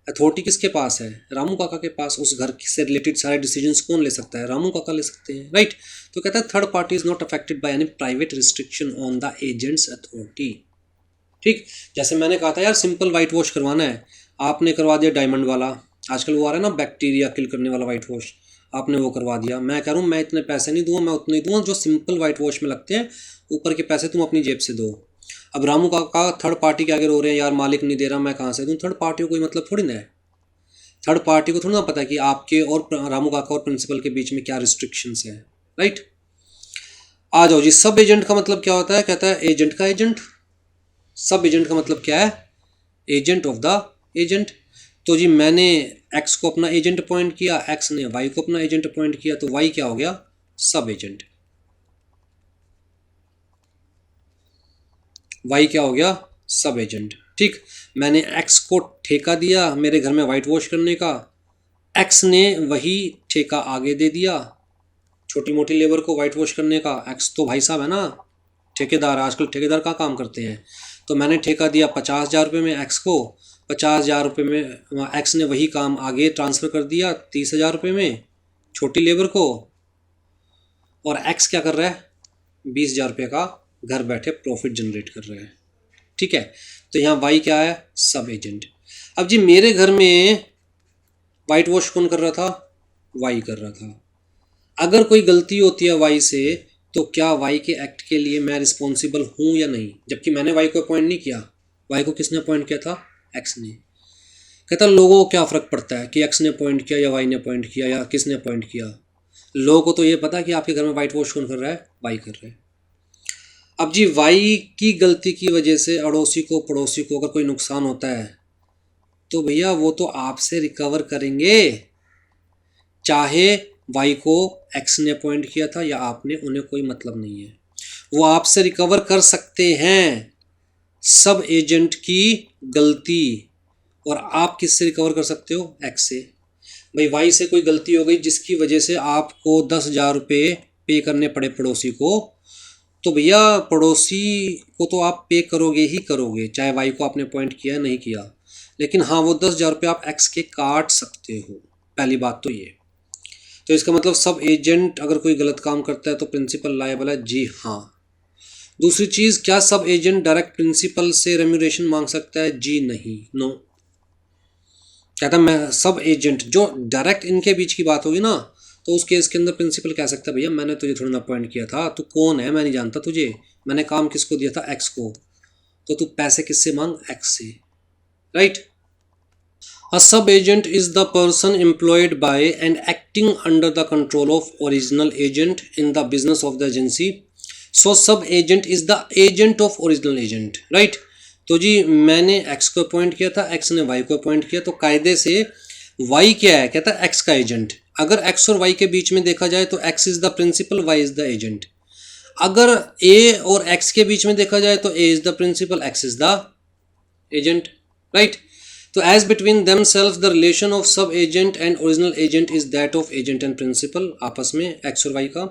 अथॉरिटी किसके पास है, रामू काका के पास। उस घर से रिलेटेड सारे डिसीजंस कौन ले सकता है, रामू काका ले सकते हैं, राइट। तो कहता है third party is not affected by any private restriction on the agent's authority. ठीक, जैसे मैंने कहा था यार सिंपल वाइट वॉश करवाना है, आपने करवा दिया डायमंड वाला, आजकल वो आ रहा है ना बैक्टीरिया किल करने वाला वाइट वॉश, आपने वो करवा दिया। मैं कह रहा हूँ मैं इतने पैसे नहीं दूंगा, मैं उतने ही दूंगा जो सिंपल वाइट वॉश में लगते हैं, ऊपर के पैसे तुम अपनी जेब से दो। अब रामू काका थर्ड पार्टी के आगे रो रहे हैं यार मालिक नहीं दे रहा, मैं कहाँ से दूँ, थर्ड पार्टी को कोई मतलब थोड़ी ना है, थर्ड पार्टी को थोड़ा ना पता है कि आपके और रामू काका और प्रिंसिपल के बीच में क्या रिस्ट्रिक्शंस है, राइट। आ जाओ जी, सब एजेंट का मतलब क्या होता है, कहता है एजेंट का एजेंट। सब एजेंट का मतलब क्या है, एजेंट ऑफ द एजेंट। तो जी मैंने एक्स को अपना एजेंट अपॉइंट किया, एक्स ने वाई को अपना एजेंट अपॉइंट किया, तो वाई क्या हो गया, सब एजेंट। वाई क्या हो गया, सब एजेंट। ठीक, मैंने एक्स को ठेका दिया मेरे घर में वाइट वॉश करने का, एक्स ने वही ठेका आगे दे दिया छोटी मोटी लेबर को वाइट वॉश करने का। एक्स तो भाई साहब है ना, ठेकेदार, आजकल ठेकेदार का काम करते हैं। तो मैंने ठेका दिया 50,000 रुपये में एक्स को, 50,000 रुपये में एक्स ने वही काम आगे ट्रांसफ़र कर दिया 30,000 रुपये में छोटी लेबर को, और एक्स क्या कर रहा है, 20,000 रुपये का घर बैठे प्रॉफिट जनरेट कर रहा है। ठीक है, तो यहाँ वाई क्या है, सब एजेंट। अब जी मेरे घर में वाइट वॉश कौन कर रहा था, वाई कर रहा था। अगर कोई गलती होती है वाई से, तो क्या वाई के एक्ट के लिए मैं रिस्पॉन्सिबल हूँ या नहीं, जबकि मैंने वाई को अपॉइंट नहीं किया। वाई को किसने अपॉइंट किया था? एक्स ने। कहता लोगों को क्या फ़र्क पड़ता है कि एक्स ने अपॉइंट किया या वाई ने अपॉइंट किया या किसने अपॉइंट किया। लोगों को तो ये पता कि आपके घर में वाइट वॉश कौन कर रहा है? वाई कर रहा है। अब जी वाई की गलती की वजह से अड़ोसी को पड़ोसी को अगर कोई नुकसान होता है तो भैया वो तो आपसे रिकवर करेंगे, चाहे वाई को एक्स ने अपॉइंट किया था या आपने, उन्हें कोई मतलब नहीं है। वो आपसे रिकवर कर सकते हैं सब एजेंट की गलती। और आप किससे रिकवर कर सकते हो? एक्स से। भाई वाई से कोई गलती हो गई जिसकी वजह से आपको 10,000 रुपये पे करने पड़े पड़ोसी को, तो भैया पड़ोसी को तो आप पे करोगे ही करोगे, चाहे वाई को आपने अपॉइंट किया नहीं किया। लेकिन हाँ, वो 10,000 रुपये आप एक्स के काट सकते हो। पहली बात तो ये। तो इसका मतलब सब एजेंट अगर कोई गलत काम करता है तो प्रिंसिपल लायबल है? जी हाँ। दूसरी चीज़, क्या सब एजेंट डायरेक्ट प्रिंसिपल से रेम्यूनरेशन मांग सकता है? जी नहीं, नो। कहता मैं सब एजेंट जो डायरेक्ट इनके बीच की बात होगी ना, तो उस केस के अंदर प्रिंसिपल कह सकता है भैया मैंने तुझे थोड़ा ना अपॉइंट किया था, तू कौन है मैं नहीं जानता तुझे, मैंने काम किसको दिया था? एक्स को, तो तू पैसे किससे मांग? एक्स से, right. A sub-agent is the person employed by and acting under the control of original agent in the business of the agency. So sub-agent is the agent of original agent, right? तो जी मैंने x को appoint किया था, x ने y को appoint किया, तो कायदे से y क्या है? कहता है x का एजेंट। अगर x और y के बीच में देखा जाए तो x is the principal, y is the agent. अगर a और x के बीच में देखा जाए तो a is the principal, x is the agent, right. तो as between themselves the relation of sub agent and original agent is that of agent and principal, आपस में x और y का।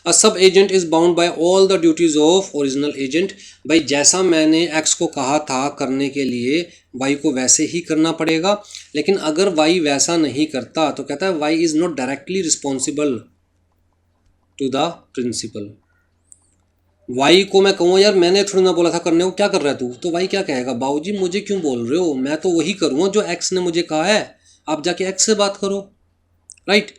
A sub agent is bound by all the duties of original agent। भाई जैसा मैंने x को कहा था करने के लिए y को वैसे ही करना पड़ेगा, लेकिन अगर y वैसा नहीं करता तो कहता है y is not directly responsible to the principal। Y को मैं कहूँ यार मैंने थोड़ी ना बोला था करने को, क्या कर रहा है तू, तो वाई क्या कहेगा? बाबूजी मुझे क्यों बोल रहे हो, मैं तो वही करूँगा जो एक्स ने मुझे कहा है, आप जाके एक्स से बात करो, राइट।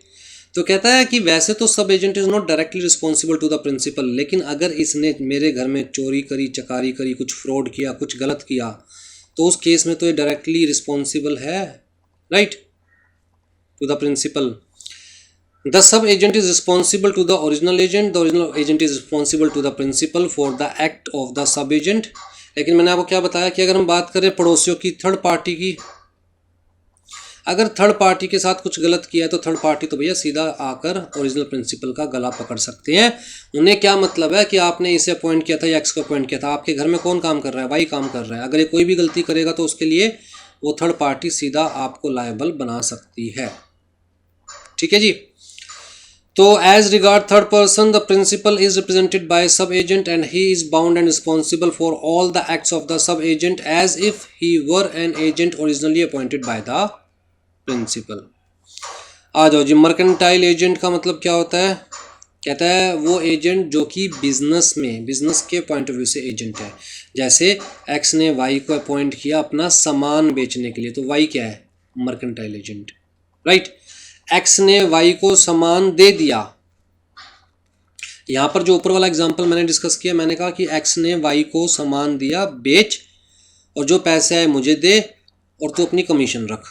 तो कहता है कि वैसे तो सब agent is not directly responsible to the principal, लेकिन अगर इसने मेरे घर में चोरी करी, चकारी करी, कुछ फ्रॉड किया, कुछ गलत किया, तो उस केस में तो ये डायरेक्टली रिस्पॉन्सिबल है, right, to the principal. The sub-agent is responsible to the original agent. The original agent is responsible to the principal for the act of the sub-agent. लेकिन मैंने आपको क्या बताया कि अगर हम बात करें पड़ोसियों की, थर्ड पार्टी की, अगर थर्ड पार्टी के साथ कुछ गलत किया है तो थर्ड पार्टी तो भैया सीधा आकर ओरिजिनल प्रिंसिपल का गला पकड़ सकते हैं। उन्हें क्या मतलब है कि आपने इसे अपॉइंट किया था या एक्स को अपॉइंट किया था, आपके घर में कौन काम कर रहा है? वाई काम कर रहा है। अगर ये कोई भी गलती करेगा तो उसके लिए वो थर्ड पार्टी सीधा आपको लायबल बना सकती है, ठीक है जी। तो as regard third person, the principal is represented by sub-agent and he is bound and responsible for all the acts of the sub-agent as if he were an agent originally appointed by the principal। आ जाओ जी, mercantile agent का मतलब क्या होता है? कहता है वो agent जो कि बिजनेस में, बिजनेस के पॉइंट ऑफ व्यू से एजेंट है। जैसे एक्स ने वाई को अपॉइंट किया अपना सामान बेचने के लिए, तो वाई क्या है? Mercantile agent, right. एक्स ने वाई को सामान दे दिया। यहाँ पर जो ऊपर वाला एग्जांपल मैंने डिस्कस किया, मैंने कहा कि एक्स ने वाई को सामान दिया, बेच, और जो पैसे आए मुझे दे और तू अपनी कमीशन रख।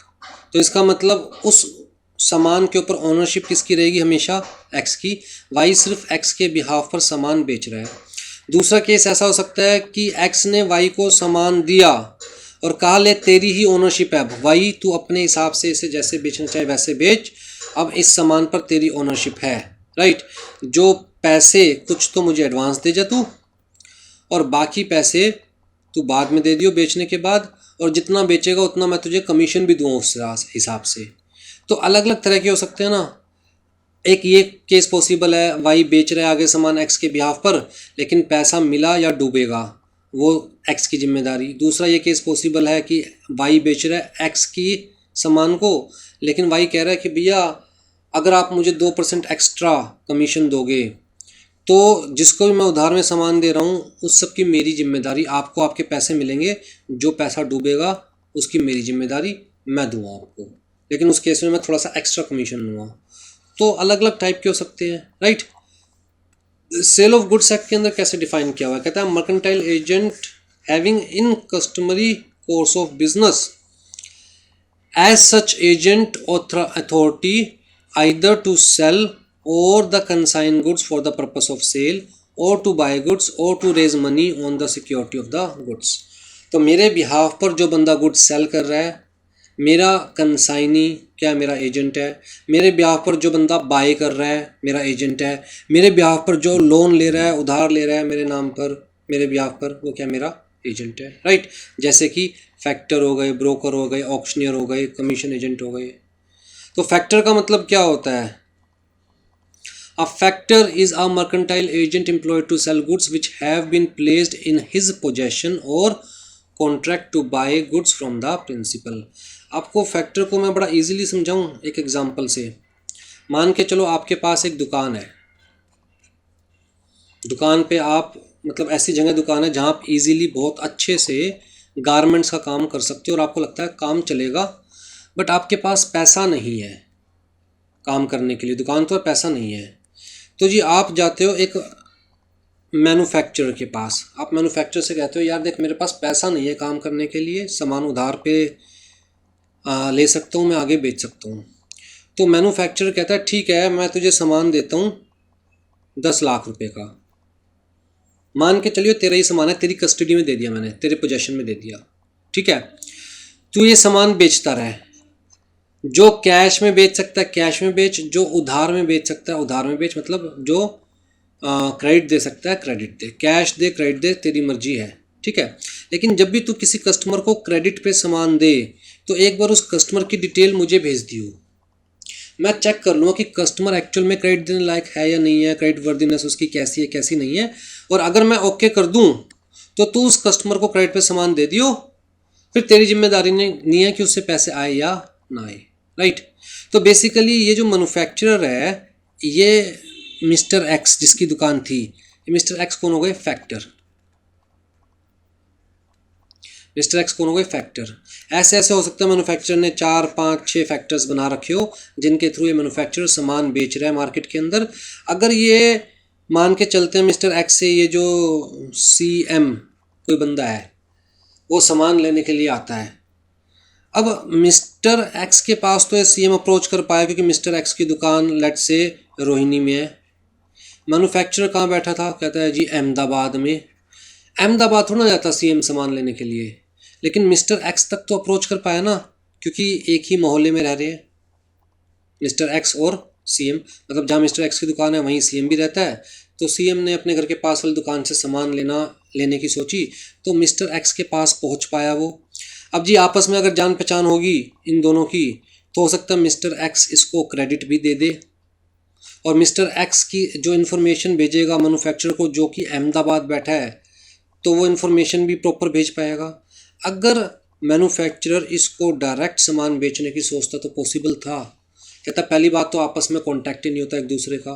तो इसका मतलब उस सामान के ऊपर ओनरशिप किसकी रहेगी? हमेशा एक्स की। वाई सिर्फ एक्स के बिहाफ पर सामान बेच रहा है। दूसरा केस ऐसा हो सकता है कि एक्स ने वाई को सामान दिया और कहा ले तेरी ही ओनरशिप है, वाई तू अपने हिसाब से इसे जैसे बेचना चाहे वैसे बेच, अब इस सामान पर तेरी ओनरशिप है, राइट। जो पैसे कुछ तो मुझे एडवांस दे जा तू, और बाकी पैसे तू बाद में दे दियो बेचने के बाद, और जितना बेचेगा उतना मैं तुझे कमीशन भी दूँ उस हिसाब से। तो अलग अलग तरह के हो सकते हैं ना। एक ये केस पॉसिबल है, वाई बेच रहा है आगे सामान एक्स के बिहाफ पर, लेकिन पैसा मिला या डूबेगा वो एक्स की जिम्मेदारी। दूसरा ये केस पॉसिबल है कि वाई बेच रहा है एक्स की सामान को, लेकिन वाई कह रहा है कि भैया अगर आप मुझे 2% एक्स्ट्रा कमीशन दोगे तो जिसको भी मैं उधार में सामान दे रहा हूँ उस सब की मेरी जिम्मेदारी, आपको आपके पैसे मिलेंगे, जो पैसा डूबेगा उसकी मेरी जिम्मेदारी, मैं दूंगा आपको, लेकिन उस केस में मैं थोड़ा सा एक्स्ट्रा कमीशन लूँगा। तो अलग अलग टाइप के हो सकते हैं, right. Sale of goods act के अंदर कैसे डिफाइन किया हुआ है, कहता है mercantile agent having in customary course of business as such agent authority either to sell or the consign goods for the purpose of sale or to buy goods or to raise money on the security of the goods। तो मेरे behalf पर जो बंदा goods sale कर रहा है, मेरा consignee क्या मेरा एजेंट है, मेरे बिहाफ पर जो बंदा बाय कर रहा है मेरा एजेंट है, मेरे बिहाफ पर जो लोन ले रहा है उधार ले रहा है मेरे नाम पर मेरे बिहाफ पर वो क्या मेरा एजेंट है, राइट। जैसे कि फैक्टर हो गए, ब्रोकर हो गए, ऑक्शनियर हो गए, कमीशन एजेंट हो गए। तो फैक्टर का मतलब क्या होता है, a factor is a mercantile agent employed to sell goods which have been placed in his possession और contract to buy goods from the principal. आपको फैक्टर को मैं बड़ा इजीली समझाऊं एक एग्जांपल से। मान के चलो आपके पास एक दुकान है, दुकान पे आप मतलब ऐसी जगह दुकान है जहां आप इजीली बहुत अच्छे से गारमेंट्स का काम कर सकते हो और आपको लगता है काम चलेगा, बट आपके पास पैसा नहीं है काम करने के लिए, दुकान तो पैसा नहीं है। तो जी आप जाते हो एक मैन्युफैक्चरर के पास, आप मैन्युफैक्चरर से कहते हो यार देख मेरे पास पैसा नहीं है काम करने के लिए, सामान उधार पे ले सकता हूँ, मैं आगे बेच सकता हूँ। तो मैन्युफैक्चरर कहता है ठीक है मैं तुझे सामान देता हूँ 10 लाख रुपए का, मान के चलिए तेरा ही सामान है, तेरी कस्टडी में दे दिया मैंने, तेरे पोजेशन में दे दिया, ठीक है। तू ये सामान बेचता रहे, जो कैश में बेच सकता है कैश में बेच, जो उधार में बेच सकता है उधार में बेच, मतलब जो क्रेडिट दे सकता है क्रेडिट दे, कैश दे क्रेडिट दे तेरी मर्जी है, ठीक है। लेकिन जब भी तू किसी कस्टमर को क्रेडिट पे सामान दे तो एक बार उस कस्टमर की डिटेल मुझे भेज दियो, मैं चेक कर लूँगा कि कस्टमर एक्चुअल में क्रेडिट देने लायक है या नहीं है, क्रेडिट वर्दीनेस उसकी कैसी है कैसी नहीं है। और अगर मैं ओके कर दूँ तो तू उस कस्टमर को क्रेडिट पे सामान दे दियो, फिर तेरी जिम्मेदारी नहीं है कि उससे पैसे आए या ना आए, राइट। तो बेसिकली ये जो मैन्युफैक्चरर है ये मिस्टर एक्स जिसकी दुकान थी, मिस्टर एक्स कौन हो गए, फैक्टर। मिस्टर एक्स कौन हो गए, फैक्टर। ऐसे ऐसे हो सकता है मैन्युफैक्चरर ने 4 5 6 फैक्टर्स बना रखे हो जिनके थ्रू ये मैन्युफैक्चरर सामान बेच रहा है मार्केट के अंदर। अगर ये मान के चलते हैं मिस्टर एक्स से ये जो CM कोई बंदा है वो सामान लेने के लिए आता है, अब मिस्टर एक्स के पास तो ये CM अप्रोच कर पाया क्योंकि मिस्टर एक्स की दुकान लेट से रोहिणी में है। मैन्युफैक्चरर कहाँ बैठा था, कहता है जी अहमदाबाद में। अहमदाबाद थोड़ा जाता CM सामान लेने के लिए, लेकिन मिस्टर एक्स तक तो अप्रोच कर पाया ना क्योंकि एक ही मोहल्ले में रह रहे हैं मिस्टर एक्स और CM, मतलब जहाँ मिस्टर एक्स की दुकान है वहीं CM भी रहता है। तो CM ने अपने घर के पास वाली दुकान से सामान लेने की सोची तो मिस्टर एक्स के पास पहुँच पाया वो। अब जी आपस में अगर जान पहचान होगी इन दोनों की तो हो सकता है मिस्टर एक्स इसको क्रेडिट भी दे दे और मिस्टर एक्स की जो इन्फॉर्मेशन भेजेगा मैन्युफैक्चरर को जो कि अहमदाबाद बैठा है तो वो इन्फॉर्मेशन भी प्रॉपर भेज पाएगा। अगर मैन्युफैक्चरर इसको डायरेक्ट सामान बेचने की सोचता तो पॉसिबल था, कहता पहली बात तो आपस में कॉन्टैक्ट ही नहीं होता एक दूसरे का,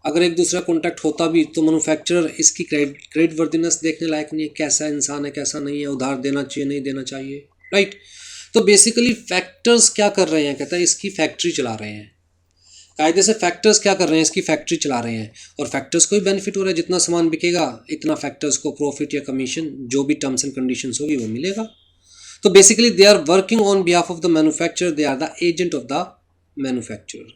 अगर एक दूसरा कॉन्टैक्ट होता भी तो मैन्युफैक्चरर इसकी क्रेडिट वर्दीनेस देखने लायक नहीं है, कैसा इंसान है कैसा नहीं है, उधार देना चाहिए नहीं देना चाहिए, राइट। तो बेसिकली फैक्टर्स क्या कर रहे हैं, कहता है इसकी फैक्ट्री चला रहे हैं, कायदे से फैक्टर्स क्या कर रहे हैं, इसकी फैक्ट्री चला रहे हैं और फैक्टर्स को भी बेनिफिट हो रहा है, जितना सामान बिकेगा इतना फैक्टर्स को प्रॉफिट या कमीशन जो भी टर्म्स एंड कंडीशंस होगी वो मिलेगा। तो basically they are working on behalf of the manufacturer, they are the agent of the manufacturer,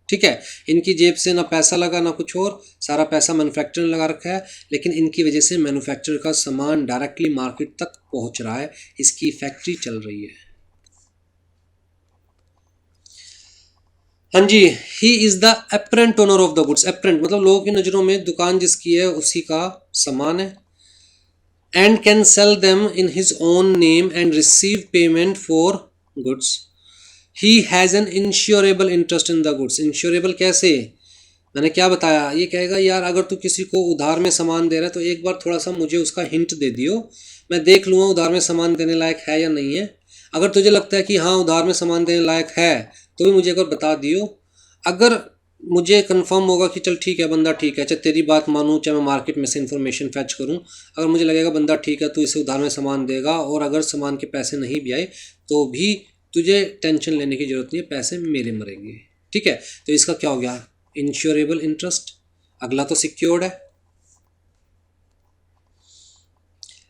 ठीक है। इनकी जेब से ना पैसा लगा ना कुछ और, सारा पैसा मैन्युफैक्चरर ने लगा रखा है, लेकिन इनकी वजह से मैन्युफैक्चरर का सामान डायरेक्टली मार्केट तक पहुंच रहा है, इसकी फैक्ट्री चल रही है। हाँ जी, he is the apparent owner of the goods, apparent मतलब लोगों की नज़रों में दुकान जिसकी है उसी का सामान है। And can sell them in his own name and receive payment for goods. He has an insurable interest in the goods, insurable कैसे, मैंने क्या बताया, ये कहेगा यार अगर तू किसी को उधार में सामान दे रहा है तो एक बार थोड़ा सा मुझे उसका हिंट दे दियो, मैं देख लूँगा उधार में सामान देने लायक है या नहीं है। अगर तुझे लगता है कि हाँ उधार में सामान देने लायक है तो भी मुझे एक बार बता दियो, अगर मुझे कंफर्म होगा कि चल ठीक है बंदा ठीक है, चाहे तेरी बात मानूँ चाहे मैं मार्केट में से इन्फॉर्मेशन फैच करूँ, अगर मुझे लगेगा बंदा ठीक है तो इसे उधार में सामान देगा और अगर सामान के पैसे नहीं भी आए तो भी तुझे टेंशन लेने की ज़रूरत नहीं है, पैसे मेरे मरेंगे, ठीक है। तो इसका क्या हो गया, इंश्योरेबल इंटरेस्ट। अगला तो सिक्योर्ड है,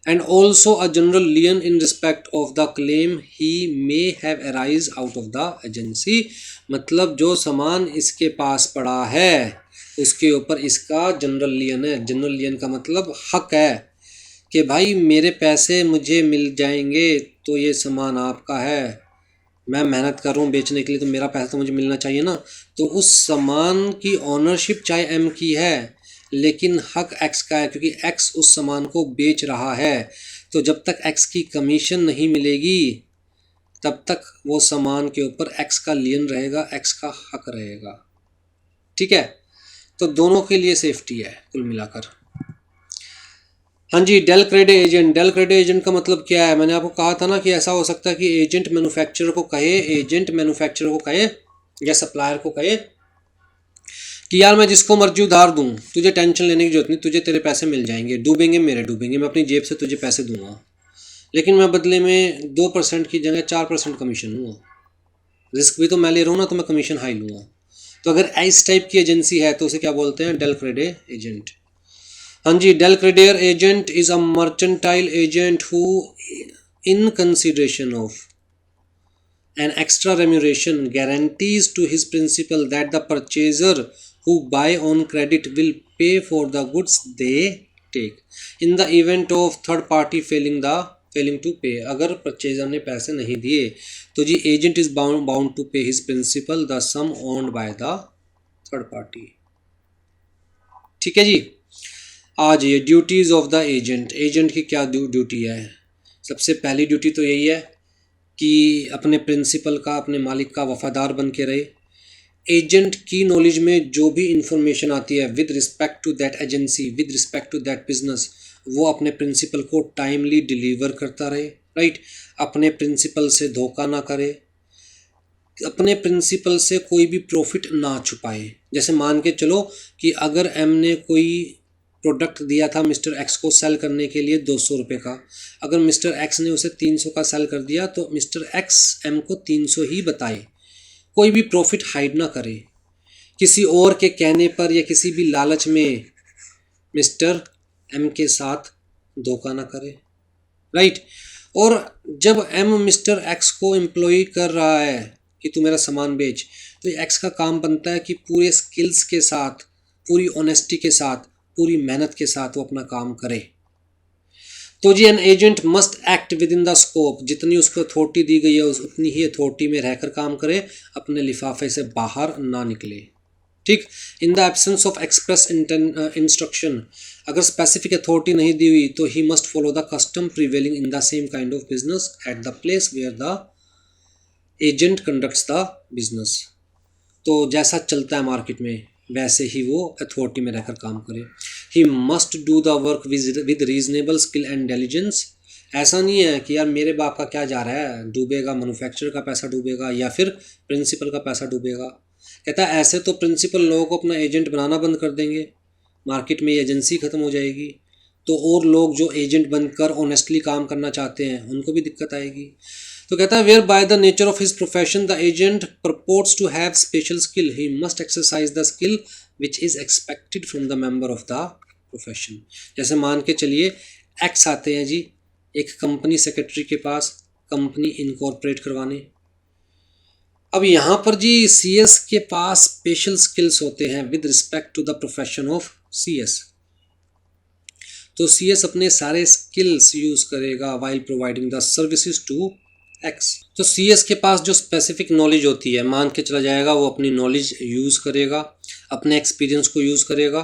and also a general lien in respect of the claim he may have arise out of the agency। मतलब जो सामान इसके पास पड़ा है उसके ऊपर इसका जनरल लियन है। जनरल लियन का मतलब हक है कि भाई मेरे पैसे मुझे मिल जाएंगे तो ये सामान आपका है, मैं मेहनत कर रहा हूँ बेचने के लिए तो मेरा पैसा तो मुझे मिलना चाहिए ना। तो उस सामान की ओनरशिप चाहे एम की है लेकिन हक एक्स का है, क्योंकि एक्स उस सामान को बेच रहा है। तो जब तक एक्स की कमीशन नहीं मिलेगी तब तक वो सामान के ऊपर एक्स का लियन रहेगा, एक्स का हक रहेगा। ठीक है, तो दोनों के लिए सेफ्टी है कुल मिलाकर। हाँ जी, del credere agent. Del credere agent का मतलब क्या है? मैंने आपको कहा था ना कि ऐसा हो सकता है कि एजेंट मैन्युफैक्चरर को कहे या सप्लायर को कहे कि यार मैं जिसको मर्जी उधार दूं, तुझे टेंशन लेने की जरूरत नहीं, तुझे तेरे पैसे मिल जाएंगे, डूबेंगे मेरे डूबेंगे, मैं अपनी जेब से तुझे पैसे दूंगा, लेकिन मैं बदले में 2% की जगह 4% कमीशन लूँगा। रिस्क भी तो मैं ले रहा हूँ ना, तो मैं कमीशन हाई लूँगा। तो अगर इस टाइप की एजेंसी है तो उसे क्या बोलते हैं? Del credere agent. हाँ जी, del credere agent is a mercantile agent who in consideration of an extra remuneration guarantees to his principal that the purchaser who buy on credit will pay for the goods they take in the event of third party failing to pay। अगर purchaser ने पैसे नहीं दिए तो जी agent is bound to pay his principal the sum owned by the third party. ठीक है जी। आज ये duties of the agent. Agent की क्या ड्यूटी है? सबसे पहली ड्यूटी तो यही है कि अपने प्रिंसिपल का, अपने मालिक का वफादार बन के रहे। एजेंट की नॉलेज में जो भी इंफॉर्मेशन आती है with respect to that agency, with respect to that business, वो अपने प्रिंसिपल को टाइमली डिलीवर करता रहे। राइट, अपने प्रिंसिपल से धोखा ना करे, अपने प्रिंसिपल से कोई भी प्रॉफिट ना छुपाए। जैसे मान के चलो कि अगर एम ने कोई प्रोडक्ट दिया था मिस्टर एक्स को सेल करने के लिए 200 रुपये का, अगर मिस्टर एक्स ने उसे 300 का सेल कर दिया तो मिस्टर एक्स एम को 300 ही बताए, कोई भी प्रॉफिट हाइड ना करे, किसी और के कहने पर या किसी भी लालच में मिस्टर एम के साथ धोखा ना करे। राइट, और जब एम मिस्टर एक्स को एम्प्लॉय कर रहा है कि तू मेरा सामान बेच, तो एक्स का काम बनता है कि पूरे स्किल्स के साथ, पूरी ऑनेस्टी के साथ, पूरी मेहनत के साथ वो अपना काम करे। तो जी an agent must act within the scope, जितनी उसको अथॉरिटी दी गई है उतनी ही अथॉरिटी में रहकर काम करे, अपने लिफाफे से बाहर ना निकले। ठीक, in the absence of express instruction, अगर स्पेसिफिक अथॉरिटी नहीं दी हुई तो he must follow the custom prevailing in the same kind of business at the place where the agent conducts the business. तो जैसा चलता है मार्केट में वैसे ही वो अथॉरिटी में रहकर काम करे। He must do the work with reasonable skill and intelligence. ऐसा नहीं है कि यार मेरे बाप का क्या जा रहा है, डूबेगा मैन्युफैक्चरर का पैसा डूबेगा या फिर प्रिंसिपल का पैसा डूबेगा। कहता है ऐसे तो प्रिंसिपल लोगों को अपना एजेंट बनाना बंद कर देंगे, मार्केट में एजेंसी ख़त्म हो जाएगी, तो और लोग जो एजेंट बनकर ऑनेस्टली काम करना चाहते हैं उनको भी दिक्कत आएगी। तो कहता है where by the nature of his profession the agent purports to have special skill, he must exercise the skill which is expected from the member of the profession. जैसे मान के चलिए एक्स आते हैं जी एक कंपनी सेक्रेटरी के पास company incorporate करवाने। अब यहाँ पर जी सीएस के पास स्पेशल स्किल्स होते हैं with respect to the profession of CS. तो सीएस अपने सारे स्किल्स यूज़ करेगा while providing the services to X. तो सीएस के पास जो स्पेसिफिक नॉलेज होती है, मान के चला जाएगा वो अपनी नॉलेज यूज़ करेगा, अपने एक्सपीरियंस को यूज़ करेगा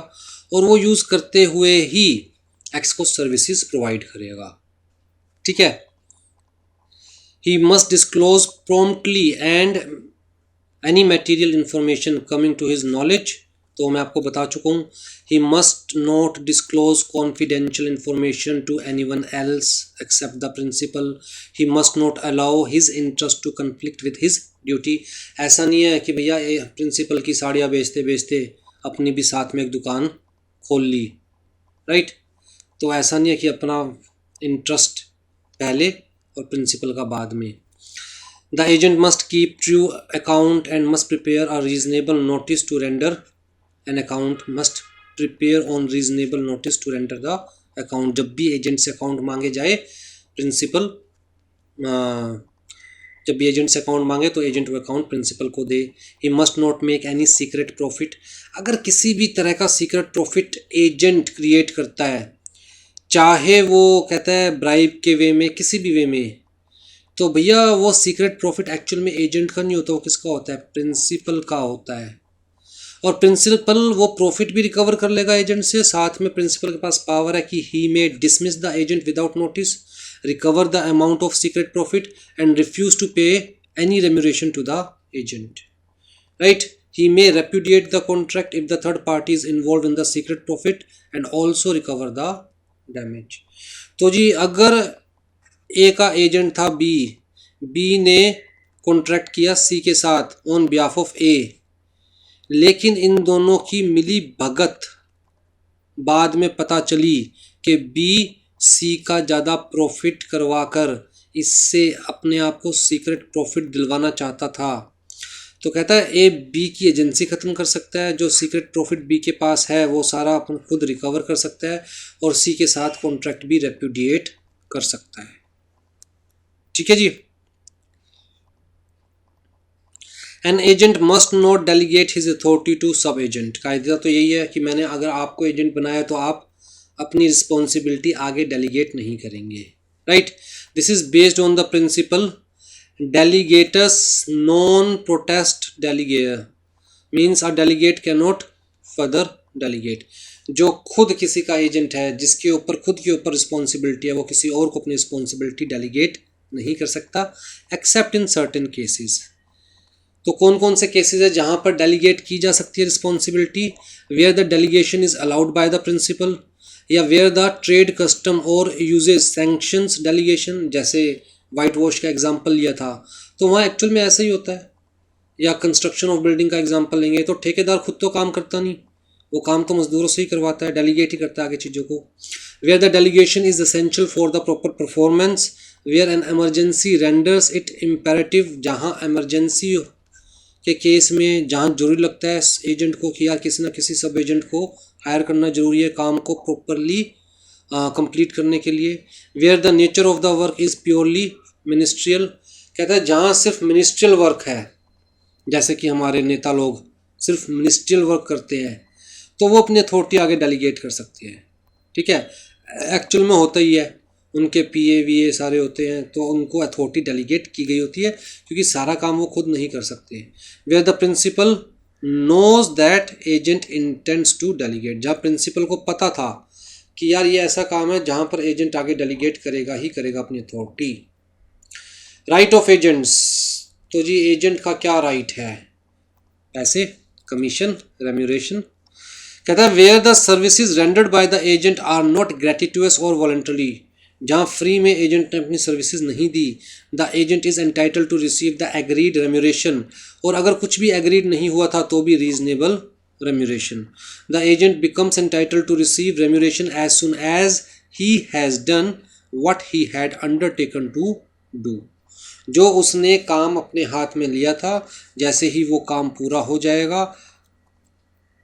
और वो यूज़ करते हुए ही एक्स को सर्विसेज प्रोवाइड करेगा। ठीक है, he must disclose promptly and any material information coming to his knowledge। तो मैं आपको बता चुका हूँ, he must not disclose confidential information to anyone else except the principal। he must not allow his interest to conflict with his duty। ऐसा नहीं है कि भैया प्रिंसिपल की साड़ियाँ बेचते बेचते अपनी भी साथ में एक दुकान खोल ली। राइट, तो ऐसा नहीं है कि अपना इंटरेस्ट पहले और प्रिंसिपल का बाद में। The agent must keep true account and must prepare a reasonable notice to render an account, must prepare on reasonable notice to render the account, जब भी एजेंट से अकाउंट मांगे जाए प्रिंसिपल, जब भी एजेंट से अकाउंट मांगे तो एजेंट वो अकाउंट प्रिंसिपल को दे। He must not make any secret profit, अगर किसी भी तरह का सीक्रेट प्रॉफिट एजेंट क्रिएट करता है, चाहे वो कहता है ब्राइब के वे में, किसी भी वे में, तो भैया वो सीक्रेट प्रॉफिट एक्चुअल में एजेंट का नहीं होता, वो किसका होता है, प्रिंसिपल का होता है। और प्रिंसिपल वो प्रॉफिट भी रिकवर कर लेगा एजेंट से, साथ में प्रिंसिपल के पास पावर है कि he may dismiss the agent without notice, recover the amount of secret profit and refuse to pay any remuneration to the agent, right. He may repudiate the contract if the third party is involved in the secret profit and also recover the damage। तो जी अगर ए का agent था B ने contract किया सी के साथ on behalf of ए, लेकिन इन दोनों की मिली भगत बाद में पता चली कि बी सी का ज़्यादा प्रॉफिट करवाकर इससे अपने आप को सीक्रेट प्रॉफिट दिलवाना चाहता था, तो कहता है ए बी की एजेंसी ख़त्म कर सकता है, जो सीक्रेट प्रॉफिट बी के पास है वो सारा अपन खुद रिकवर कर सकता है, और सी के साथ कॉन्ट्रैक्ट भी रेप्यूडिएट कर सकता है। ठीक है जी। An agent must not delegate his authority to sub agent, कायदा तो यही है कि मैंने अगर आपको एजेंट बनाया तो आप अपनी रिस्पॉन्सिबिलिटी आगे डेलीगेट नहीं करेंगे, right. This is based on the principal delegatus non protest delegate, means a delegate cannot further delegate। जो खुद किसी का एजेंट है, जिसके ऊपर खुद के ऊपर रिस्पॉन्सिबिलिटी है, वो किसी और को अपनी रिस्पॉन्सिबिलिटी डेलीगेट नहीं कर सकता एक्सेप्ट इन सर्टेन केसेस। तो कौन कौन से केसेस है जहाँ पर डेलीगेट की जा सकती है responsibility, where the delegation is allowed by the principal, या वेयर द ट्रेड कस्टम और यूजेज सैंक्शंस डेलीगेशन, जैसे वाइट वॉश का एग्जाम्पल लिया था तो वहाँ एक्चुअल में ऐसा ही होता है। या कंस्ट्रक्शन ऑफ बिल्डिंग का एग्जाम्पल लेंगे तो ठेकेदार खुद तो काम करता नहीं, वो काम तो मजदूरों से ही करवाता है, डेलीगेट ही करता है आगे चीज़ों को। Where the delegation is essential for the proper performance, where an emergency renders it imperative, जहाँ एमरजेंसी के केस में जहाँ जरूरी लगता है एजेंट को कि यार किसी न किसी सब एजेंट को हायर करना जरूरी है काम को प्रॉपरली कंप्लीट करने के लिए। Where the nature of the work is purely ministerial, कहता है जहाँ सिर्फ मिनिस्ट्रियल वर्क है, जैसे कि हमारे नेता लोग सिर्फ मिनिस्ट्रियल वर्क करते हैं, तो वो अपनी अथॉरिटी आगे डेलीगेट कर सकते हैं। ठीक है, एक्चुअल में होता ही है, उनके पीए वीए सारे होते हैं तो उनको अथॉरिटी डेलीगेट की गई होती है क्योंकि सारा काम वो खुद नहीं कर सकते। Where the principal knows that agent intends to delegate, जहाँ प्रिंसिपल को पता था कि यार ये ऐसा काम है जहाँ पर एजेंट आगे डेलीगेट करेगा ही करेगा अपनी अथॉरिटी। राइट ऑफ एजेंट्स, तो जी एजेंट का क्या राइट है, पैसे, कमीशन, रेम्यूरेशन। कहता है where the services rendered by the agent are not gratuitous और वॉलंटरी, जहाँ फ्री में एजेंट ने अपनी सर्विसेज नहीं दी, the agent is entitle to receive the agreed remuneration, और अगर कुछ भी एग्रीड नहीं हुआ था तो भी reasonable remuneration। The agent becomes entitled to receive remuneration as soon as he has done what he had undertaken to do। जो उसने काम अपने हाथ में लिया था, जैसे ही वो काम पूरा हो जाएगा,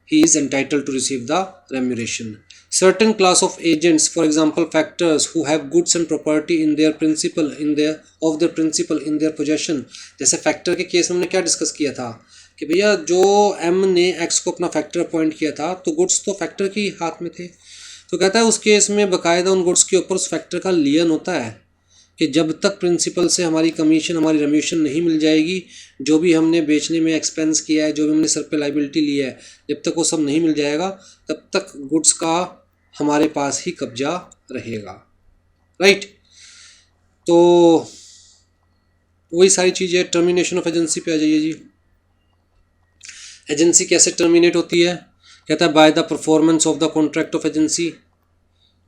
he is entitled to receive the remuneration। Certain class of agents, for example factors who have goods and property in their principal of their principal in their possession, जैसे फैक्टर के केस में हमने क्या डिस्कस किया था कि भैया जो एम ने एक्स को अपना फैक्टर अपॉइंट किया था तो गुड्स तो फैक्टर के हाथ में थे, तो कहता है उस केस में बाकायदा उन गुड्स के ऊपर उस फैक्टर का लियन होता है कि जब तक प्रिंसिपल से हमारी कमीशन, हमारी रेम्यूशन नहीं मिल जाएगी, जो भी हमने बेचने में एक्सपेंस किया है, जो भी हमने सर पे लाइबिलिटी ली है, जब तक वो सब नहीं मिल जाएगा तब तक गुड्स का हमारे पास ही कब्जा रहेगा। राइट, तो वही सारी चीज़ें। टर्मिनेशन ऑफ एजेंसी पे आ जाइए जी। एजेंसी कैसे टर्मिनेट होती है, कहता है by the performance of the contract of agency,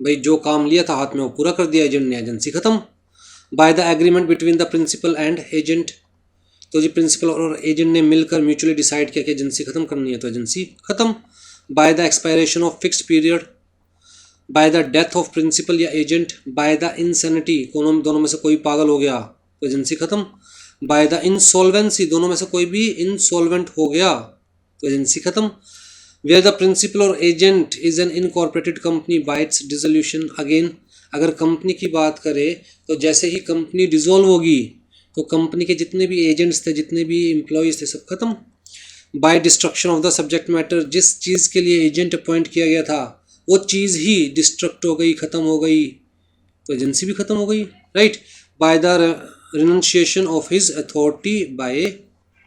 भाई जो काम लिया था हाथ में वो पूरा कर दिया एजेंट ने, एजेंसी खत्म। By the agreement between the principal and agent, तो जी प्रिंसिपल और एजेंट ने मिलकर म्यूचुअली डिसाइड किया कि एजेंसी खत्म करनी है तो एजेंसी खत्म। By the expiration of fixed period, by the death of principal या एजेंट, बाय द इंसैनिटी, दोनों में से कोई पागल हो गया तो एजेंसी खत्म। बाय द इंसॉल्वेंसी, दोनों में से कोई भी इंसॉल्वेंट हो गया तो एजेंसी खत्म। वेयर द प्रिंसिपल और agent is an incorporated company by it's dissolution. Again अगर कंपनी की बात करें तो जैसे ही कंपनी डिसॉल्व होगी तो कंपनी के जितने भी एजेंट्स थे, जितने भी एम्प्लॉयज़ थे, सब खत्म। By destruction of the subject matter, जिस चीज़ के लिए एजेंट अपॉइंट किया गया था वो चीज़ ही डिस्ट्रक्ट हो गई, ख़त्म हो गई, तो एजेंसी भी ख़त्म हो गई, right. By the renunciation of his authority by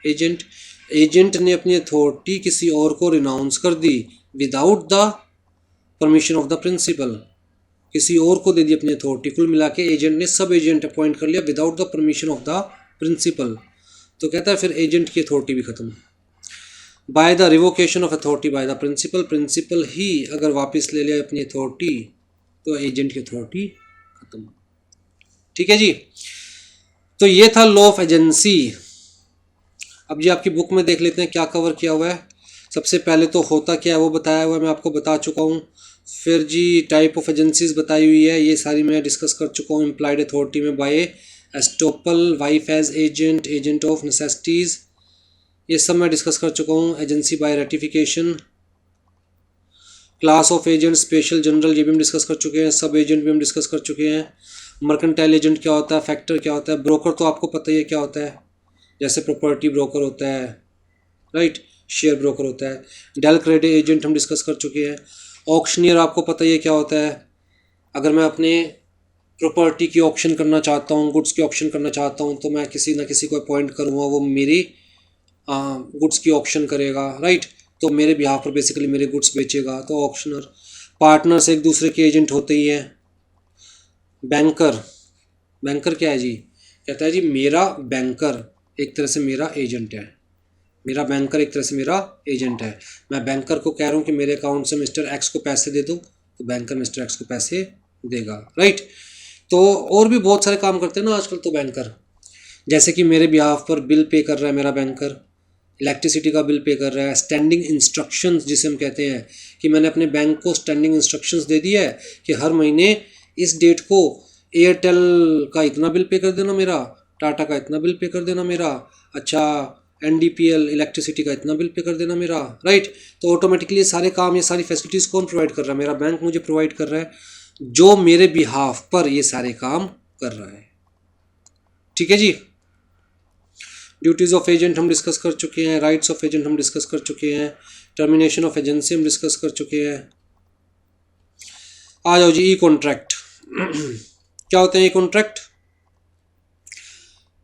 agent, agent ने अपनी अथॉरिटी किसी और को रिनाउंस कर दी without the permission of the principal, किसी और को दे दी अपनी अथॉरिटी। कुल मिला के एजेंट ने सब एजेंट अपॉइंट कर लिया without the permission of the principal, तो कहता है फिर एजेंट की अथॉरिटी भी खत्म। By the revocation of authority by the principal, principal ही अगर वापस ले लिया अपनी अथॉरिटी तो एजेंट की अथॉरिटी खत्म। ठीक है जी, तो ये था लॉ ऑफ एजेंसी। अब जी आपकी बुक में देख लेते हैं क्या कवर किया हुआ है। सबसे पहले तो होता क्या है वो बताया हुआ है, मैं आपको बता चुका हूँ। फिर जी टाइप ऑफ एजेंसीज बताई हुई है, ये सारी मैं डिस्कस कर चुका हूँ। इम्प्लाइड अथॉरिटी में by estoppel, wife as agent, agent of necessities, ये सब मैं डिस्कस कर चुका हूँ। Agency by ratification, class of agent, special general, ये भी हम डिस्कस कर चुके हैं। सब एजेंट भी हम डिस्कस कर चुके हैं। मर्केंटाइल एजेंट क्या होता है, फैक्टर क्या होता है, ब्रोकर तो आपको पता ही है क्या होता है, जैसे प्रॉपर्टी ब्रोकर होता है, राइट, शेयर ब्रोकर होता है। डेल क्रेडिट एजेंट हम डिस्कस कर चुके हैं। ऑक्शनियर आपको पता ही है क्या होता है, अगर मैं अपने प्रॉपर्टी की ऑक्शन करना चाहता हूँ, गुड्स की ऑक्शन करना चाहता हूँ, तो मैं किसी ना किसी को अपॉइंट करूँगा, वो मेरी गुड्स की ऑक्शन करेगा, राइट, तो मेरे बिहाफ पर बेसिकली मेरे गुड्स बेचेगा, तो ऑक्शनर। पार्टनर्स एक दूसरे के एजेंट होते ही हैं। बैंकर, बैंकर क्या है जी, कहता है जी मेरा बैंकर एक तरह से मेरा एजेंट है, मेरा बैंकर एक तरह से मेरा एजेंट है। मैं बैंकर को कह रहा हूँ कि मेरे अकाउंट से मिस्टर एक्स को पैसे दे दो, तो बैंकर मिस्टर एक्स को पैसे देगा, राइट। तो और भी बहुत सारे काम करते हैं ना आजकल तो बैंकर, जैसे कि मेरे बिहाफ पर बिल पे कर रहा है मेरा बैंकर, इलेक्ट्रिसिटी का बिल पे कर रहा है। स्टैंडिंग इंस्ट्रक्शंस जिसे हम कहते हैं, कि मैंने अपने बैंक को स्टैंडिंग इंस्ट्रक्शंस दे दिया है कि हर महीने इस डेट को एयरटेल का इतना बिल पे कर देना मेरा, टाटा का इतना बिल पे कर देना मेरा, अच्छा NDPL इलेक्ट्रिसिटी का इतना बिल पे कर देना मेरा, राइट। तो ऑटोमेटिकली ये सारे काम, ये सारी फैसिलिटीज़ कौन प्रोवाइड कर रहा है, मेरा बैंक मुझे प्रोवाइड कर रहा है, जो मेरे बिहाफ पर ये सारे काम कर रहा है। ठीक है जी। ड्यूटीज़ ऑफ एजेंट हम डिस्कस कर चुके हैं, राइट्स ऑफ एजेंट हम डिस्कस कर चुके हैं, टर्मिनेशन ऑफ एजेंसी हम डिस्कस कर चुके हैं। आ जाओ जी ई कॉन्ट्रैक्ट। क्या होते हैं ई कॉन्ट्रैक्ट,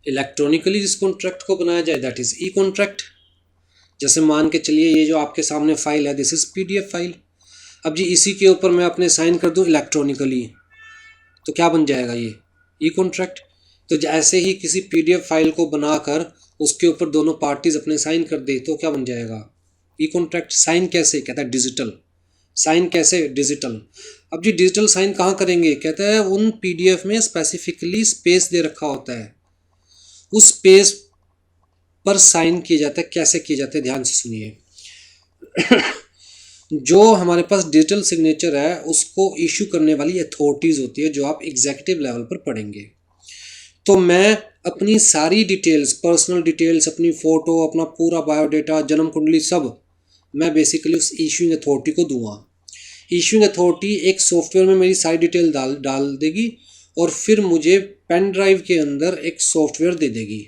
इलेक्ट्रॉनिकली जिस कॉन्ट्रैक्ट को बनाया जाए दैट इज ई कॉन्ट्रैक्ट। जैसे मान के चलिए ये जो आपके सामने फाइल है दिस इज PDF फाइल, अब जी इसी के ऊपर मैं अपने साइन कर दूं इलेक्ट्रॉनिकली, तो क्या बन जाएगा ये ई कॉन्ट्रैक्ट। तो ऐसे ही किसी PDF फाइल को बनाकर उसके ऊपर दोनों पार्टीज अपने साइन कर दे तो क्या बन जाएगा ई कॉन्ट्रैक्ट। साइन कैसे, कहता है डिजिटल। साइन कैसे, डिजिटल। अब जी डिजिटल साइन कहाँ करेंगे, कहता है उन PDF में स्पेसिफिकली स्पेस दे रखा होता है, उस स्पेस पर साइन किया जाता है। कैसे किया जाता है, ध्यान से सुनिए। जो हमारे पास डिजिटल सिग्नेचर है उसको इशू करने वाली अथॉरिटीज़ होती है, जो आप एग्जीक्यूटिव लेवल पर पढ़ेंगे। तो मैं अपनी सारी डिटेल्स, पर्सनल डिटेल्स, अपनी फ़ोटो, अपना पूरा बायोडाटा, जन्म कुंडली, सब मैं बेसिकली उस इशूइंग अथॉरिटी को दूंगा। इशूइंग अथॉरिटी एक सॉफ्टवेयर में मेरी सारी डिटेल डाल देगी और फिर मुझे पेन ड्राइव के अंदर एक सॉफ्टवेयर दे देगी।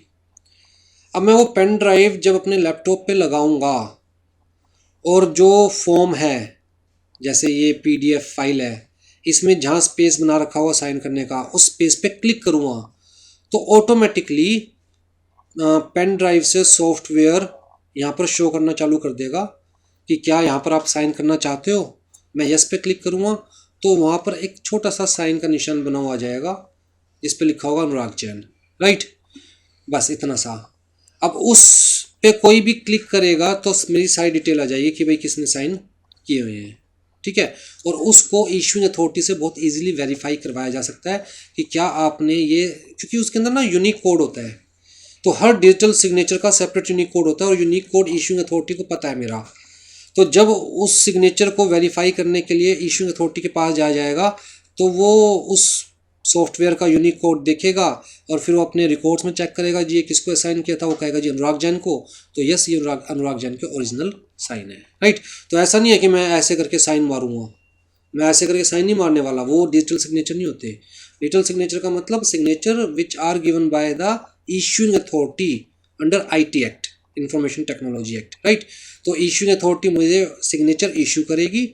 अब मैं वो पेन ड्राइव जब अपने लैपटॉप पे लगाऊंगा और जो फॉर्म है, जैसे ये PDF फाइल है, इसमें जहाँ स्पेस बना रखा हुआ साइन करने का, उस स्पेस पे क्लिक करूँगा तो ऑटोमेटिकली पेन ड्राइव से सॉफ्टवेयर यहाँ पर शो करना चालू कर देगा कि क्या यहाँ पर आप साइन करना चाहते हो। मैं यस पे क्लिक करूँगा तो वहाँ पर एक छोटा सा साइन का निशान बना हुआ जाएगा जिस पे लिखा होगा अनुराग जैन, राइट, बस इतना सा। अब उस पे कोई भी क्लिक करेगा तो मेरी सारी डिटेल आ जाएगी कि भाई किसने साइन किए हुए हैं, ठीक है। और उसको इशूइंग अथॉरिटी से बहुत इजीली वेरीफाई करवाया जा सकता है कि क्या आपने ये, क्योंकि उसके अंदर ना यूनिक कोड होता है, तो हर डिजिटल सिग्नेचर का सेपरेट यूनिक कोड होता है और यूनिक कोड इशूइंग अथॉरिटी को पता है मेरा। तो जब उस सिग्नेचर को वेरीफाई करने के लिए इशूइंग अथॉरिटी के पास जाया जाएगा तो वो उस सॉफ्टवेयर का यूनिक कोड देखेगा और फिर वो अपने रिकॉर्ड्स में चेक करेगा जी ये किसको असाइन किया था, वो कहेगा जी अनुराग जैन को, तो यस ये अनुराग जैन के ओरिजिनल साइन है, राइट। तो ऐसा नहीं है कि मैं ऐसे करके साइन मारूंगा, मैं ऐसे करके साइन नहीं मारने वाला, वो डिजिटल सिग्नेचर नहीं होते। डिजिटल सिग्नेचर का मतलब signature which are given by the issuing authority under IT act, information technology act, right. तो इश्यूइंग अथॉरिटी मुझे सिग्नेचर इशू करेगी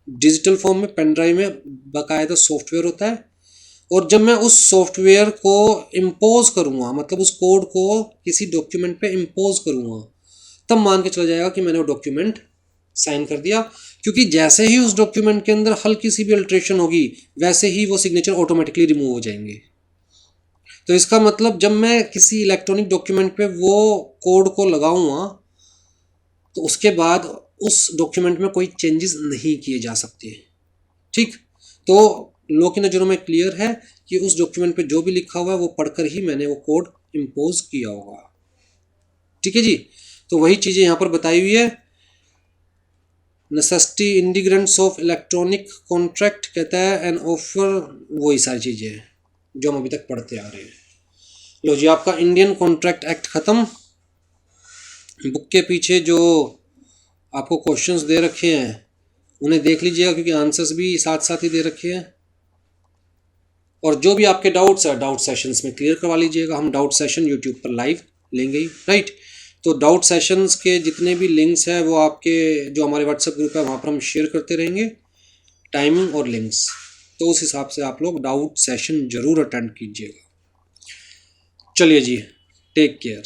डिजिटल फॉर्म में, पेन ड्राइव में बाकायदा सॉफ्टवेयर होता है, और जब मैं उस सॉफ्टवेयर को इम्पोज करूँगा, मतलब उस कोड को किसी डॉक्यूमेंट पे इम्पोज करूँगा, तब मान के चला जाएगा कि मैंने वो डॉक्यूमेंट साइन कर दिया, क्योंकि जैसे ही उस डॉक्यूमेंट के अंदर हल्की सी भी अल्ट्रेशन होगी वैसे ही वो सिग्नेचर ऑटोमेटिकली रिमूव हो जाएंगे। तो इसका मतलब जब मैं किसी इलेक्ट्रॉनिक डॉक्यूमेंट पे वो कोड को लगाऊंगा तो उसके बाद उस डॉक्यूमेंट में कोई चेंजेस नहीं किए जा सकते, ठीक। तो लॉ की नज़रों में क्लियर है कि उस डॉक्यूमेंट पे जो भी लिखा हुआ है वो पढ़कर ही मैंने वो कोड इम्पोज किया होगा, ठीक है जी। तो वही चीज़ें यहाँ पर बताई हुई है। नेसेसिटी इंटीग्रेंट्स ऑफ इलेक्ट्रॉनिक कॉन्ट्रैक्ट कहता है एन ऑफर, वही सारी चीज़ें हैं जो हम अभी तक पढ़ते आ रहे हैं। लो जी, आपका इंडियन कॉन्ट्रैक्ट एक्ट ख़त्म। बुक के पीछे जो आपको क्वेश्चंस दे रखे हैं उन्हें देख लीजिएगा, क्योंकि आंसर्स भी साथ साथ ही दे रखे हैं। और जो भी आपके डाउट्स है डाउट सेशंस में क्लियर करवा लीजिएगा, हम डाउट सेशन यूट्यूब पर लाइव लेंगे ही, राइट। तो डाउट सेशंस के जितने भी लिंक्स हैं वो आपके जो हमारे व्हाट्सएप ग्रुप है वहाँ पर हम शेयर करते रहेंगे, टाइमिंग और लिंक्स, तो उस हिसाब से आप लोग डाउट सेशन ज़रूर अटेंड कीजिएगा। चलिए जी, टेक केयर।